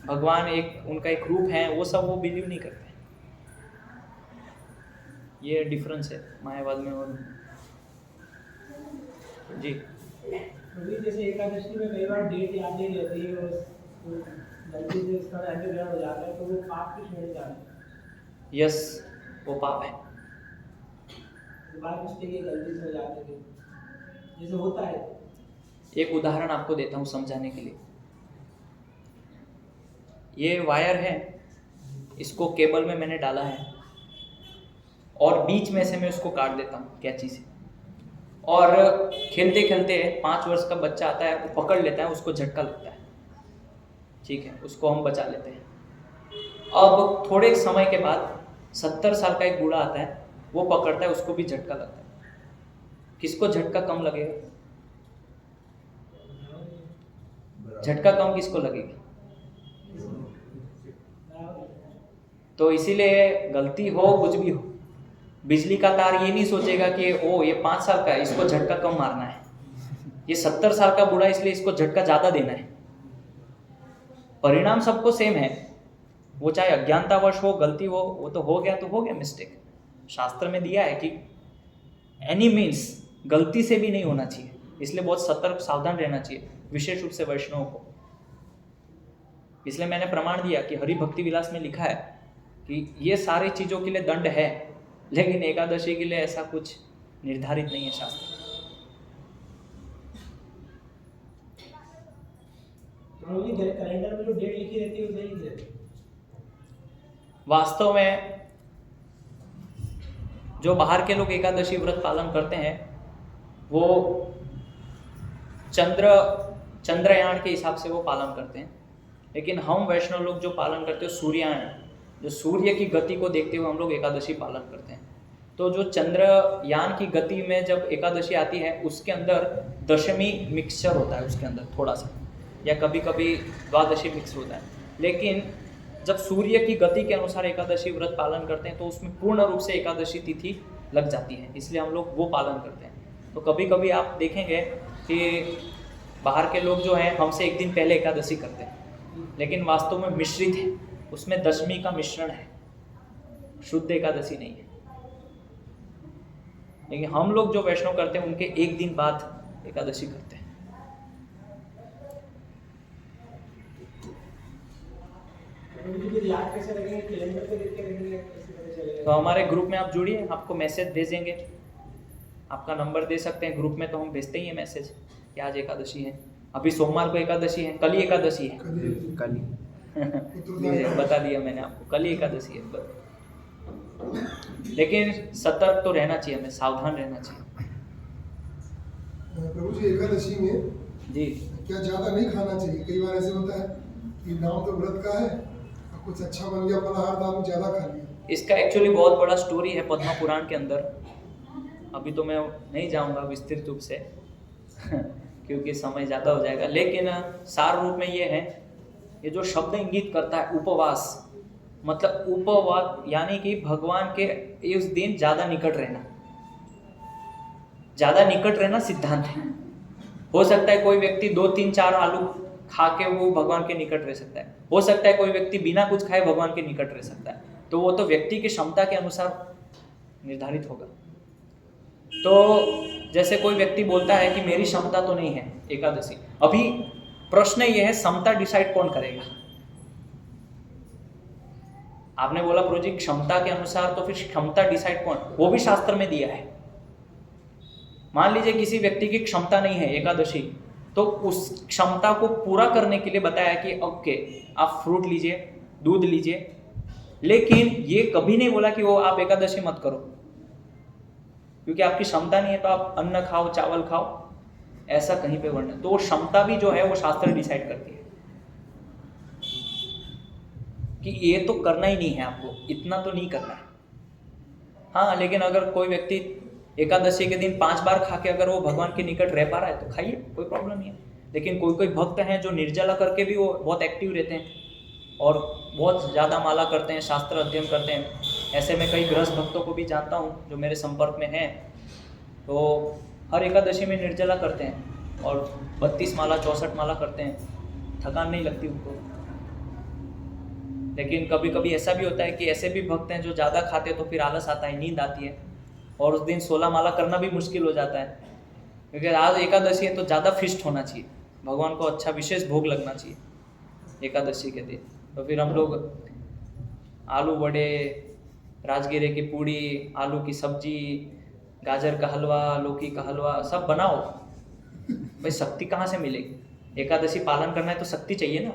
S2: भगवान एक उनका एक रूप है, वो सब वो बिलीव नहीं करते। ये डिफरेंस है मायावाद में और जी।
S6: जैसे एकादशी में कई बार डेट याद नहीं रहती है और गलती से इसका एंटीग्राम हो जाता है, तो वो पाप की श्रेणी जाता है।
S2: यस, वो पाप है।
S6: बात मिस्टेक गलती से हो जाती है, जैसे होता है।
S2: एक उदाहरण आपको देता हूँ समझाने के लिए। ये वायर है, इसको केबल में मैंने डाला है और बीच में से मैं उसको काट देता हूँ कैंची से, और खेलते खेलते 5 वर्ष का बच्चा आता है, वो पकड़ लेता है, उसको झटका लगता है, ठीक है, उसको हम बचा लेते हैं। अब थोड़े समय के बाद 70 साल का एक बूढ़ा आता है, वो पकड़ता है, उसको भी झटका लगता है। किसको झटका कम लगेगा? झटका कम किसको लगेगी? तो इसीलिए गलती हो कुछ भी हो, बिजली का तार ये नहीं सोचेगा कि ओ ये 5 साल का है, इसको झटका कम मारना है, ये 70 साल का बूढ़ा इसलिए इसको झटका ज़्यादा देना है। परिणाम सबको सेम है, वो चाहे अज्ञानतावश हो, गलती हो, वो तो हो गया तो हो गया मिस्टेक। शास्त्र में दिया है कि एनी मीन्स गलती से भी नहीं होना चाहिए, इसलिए बहुत सतर्क सावधान रहना चाहिए, विशेष रूप से वैष्णव को। इसलिए मैंने प्रमाण दिया कि हरि भक्ति विलास में लिखा है कि ये सारी चीज़ों के लिए दंड है, लेकिन एकादशी के लिए ऐसा कुछ निर्धारित नहीं है शास्त्र।
S6: कैलेंडर में जो डेट लिखी रहती है वो नहीं लिखी रहती है।
S2: वास्तव में जो बाहर के लोग एकादशी व्रत पालन करते हैं वो चंद्रयान के हिसाब से वो पालन करते हैं, लेकिन हम वैष्णव लोग जो पालन करते हैं सूर्यायन, जो सूर्य की गति को देखते हुए हम लोग एकादशी पालन करते हैं। तो जो चंद्रयान की गति में जब एकादशी आती है उसके अंदर दशमी मिक्सचर होता है, उसके अंदर थोड़ा सा, या कभी कभी द्वादशी मिक्स होता है। लेकिन जब सूर्य की गति के अनुसार एकादशी व्रत पालन करते हैं तो उसमें पूर्ण रूप से एकादशी तिथि लग जाती है, इसलिए हम लोग वो पालन करते हैं। तो कभी कभी आप देखेंगे कि बाहर के लोग जो हैं हमसे एक दिन पहले एकादशी करते हैं, लेकिन वास्तव में मिश्रित है, उसमें दशमी का मिश्रण है, शुद्ध एकादशी नहीं है। लेकिन हम लोग जो वैष्णव करते हैं उनके एक दिन बाद एकादशी करते हैं।
S6: याद कैसे रखेंगे? कैलेंडर पे देख के रखेंगे, कैसे पता चलेगा?
S2: तो हमारे ग्रुप में आप जुड़िए, आपको मैसेज भेजेंगे, आपका नंबर दे सकते हैं ग्रुप में, तो हम भेजते ही हैं मैसेज कि आज एकादशी है, अभी सोमवार को एकादशी है, कल ही एकादशी है।
S5: कल
S2: बता दिया मैंने आपको, कल ही एकादशी है। लेकिन सतर्क तो रहना चाहिए, हमें सावधान रहना चाहिए।
S4: प्रभु जी एकादशी में
S2: जी
S4: क्या ज़्यादा नहीं खाना चाहिए? कई बार ऐसे होता है कि नाम तो व्रत का है, कुछ अच्छा बन गया फलाहार तो आपने ज़्यादा खा लिया। इसका
S2: एक्चुअली बहुत बड़ा स्टोरी है पद्म पुराण के अंदर, अभी तो मैं नहीं जाऊंगा विस्तृत रूप से क्योंकि समय ज़्यादा हो जाएगा। लेकिन सार रूप में ये है, ये जो शब्द इंगित करता है उपवास, मतलब उपवास यानी कि भगवान के इस दिन ज़्यादा निकट रहना, ज़्यादा निकट रहना सिद्धांत है। हो सकता है कोई व्यक्ति 2-3-4 आलू खा के वो भगवान के निकट रह सकता है, हो सकता है कोई व्यक्ति बिना कुछ खाए भगवान के निकट रह सकता है, तो वो तो व्यक्ति की क्षमता के अनुसार निर्धारित होगा। तो जैसे कोई व्यक्ति बोलता है कि मेरी क्षमता तो नहीं है एकादशी, अभी प्रश्न ये है क्षमता डिसाइड कौन करेगा? आपने बोला प्रभु जी क्षमता के अनुसार, तो फिर क्षमता डिसाइड कौन? वो भी शास्त्र में दिया है। मान लीजिए किसी व्यक्ति की क्षमता नहीं है एकादशी, तो उस क्षमता को पूरा करने के लिए बताया कि ओके आप फ्रूट लीजिए, दूध लीजिए, लेकिन ये कभी नहीं बोला कि वो आप एकादशी मत करो, क्योंकि आपकी क्षमता नहीं है तो आप अन्न खाओ, चावल खाओ, ऐसा कहीं पे वर्णन। तो वो क्षमता भी जो है वो शास्त्र डिसाइड करती है कि ये तो करना ही नहीं है, आपको इतना तो नहीं करना है। हाँ, लेकिन अगर कोई व्यक्ति एकादशी के दिन 5 बार खा के अगर वो भगवान के निकट रह पा रहा है तो खाइए, कोई प्रॉब्लम नहीं है। लेकिन कोई कोई भक्त हैं जो निर्जला करके भी वो बहुत एक्टिव रहते हैं और बहुत ज़्यादा माला करते हैं, शास्त्र अध्ययन करते हैं। ऐसे में कई गृहस्थ भक्तों को भी जानता हूँ जो मेरे संपर्क में हैं, तो हर एकादशी में निर्जला करते हैं और 32 माला 64 माला करते हैं, थकान नहीं लगती उनको। लेकिन कभी कभी ऐसा भी होता है कि ऐसे भी भक्त हैं जो ज़्यादा खाते तो फिर आलस आता है, नींद आती है और उस दिन 16 माला करना भी मुश्किल हो जाता है, क्योंकि आज एकादशी है तो ज़्यादा फिस्ट होना चाहिए, भगवान को अच्छा विशेष भोग लगना चाहिए एकादशी के दिन। तो फिर हम लोग आलू वड़े, राजगिरे की पूड़ी, आलू की सब्जी, गाजर का हलवा, लौकी का हलवा सब बनाओ। भाई शक्ति कहाँ से मिलेगी? एकादशी पालन करना है तो शक्ति चाहिए ना,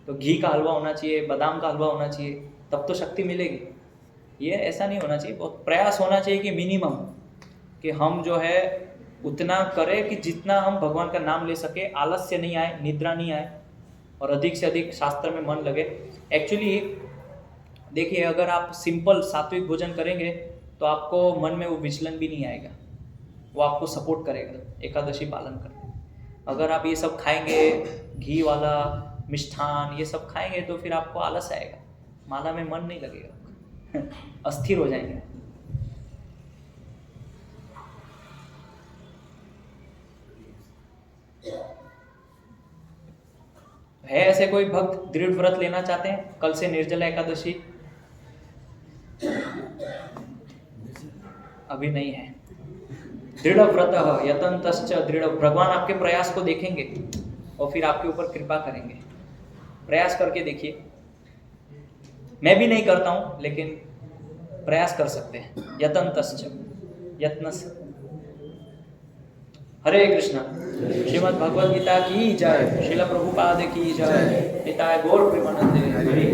S2: तो घी का हलवा होना चाहिए, बादाम का हलवा होना चाहिए, तब तो शक्ति मिलेगी। ये ऐसा नहीं होना चाहिए, बहुत प्रयास होना चाहिए कि मिनिमम कि हम जो है उतना करें कि जितना हम भगवान का नाम ले सके, आलस्य नहीं आए, निद्रा नहीं आए और अधिक से अधिक शास्त्र में मन लगे। एक्चुअली देखिए, अगर आप सिंपल सात्विक भोजन करेंगे तो आपको मन में वो विचलन भी नहीं आएगा, वो आपको सपोर्ट करेगा एकादशी पालन करने। अगर आप ये सब खाएंगे, घी वाला मिष्ठान ये सब खाएंगे, तो फिर आपको आलस आएगा, माला में मन नहीं लगेगा, अस्थिर हो जाएंगे। है ऐसे कोई भक्त दृढ़ व्रत लेना चाहते हैं कल से निर्जला एकादशी? अभी नहीं है। दृढ़ व्रत यतन्तश्च दृढ़, भगवान आपके प्रयास को देखेंगे और फिर आपके ऊपर कृपा करेंगे। प्रयास करके देखिए, मैं भी नहीं करता हूँ, लेकिन प्रयास कर सकते हैं। यतन्तश्च, यत्न से। हरे कृष्णा। श्रीमद् भगवद गीता की जय। श्रील प्रभुपाद की जय। निताय गौर प्रेमानंदे। हरि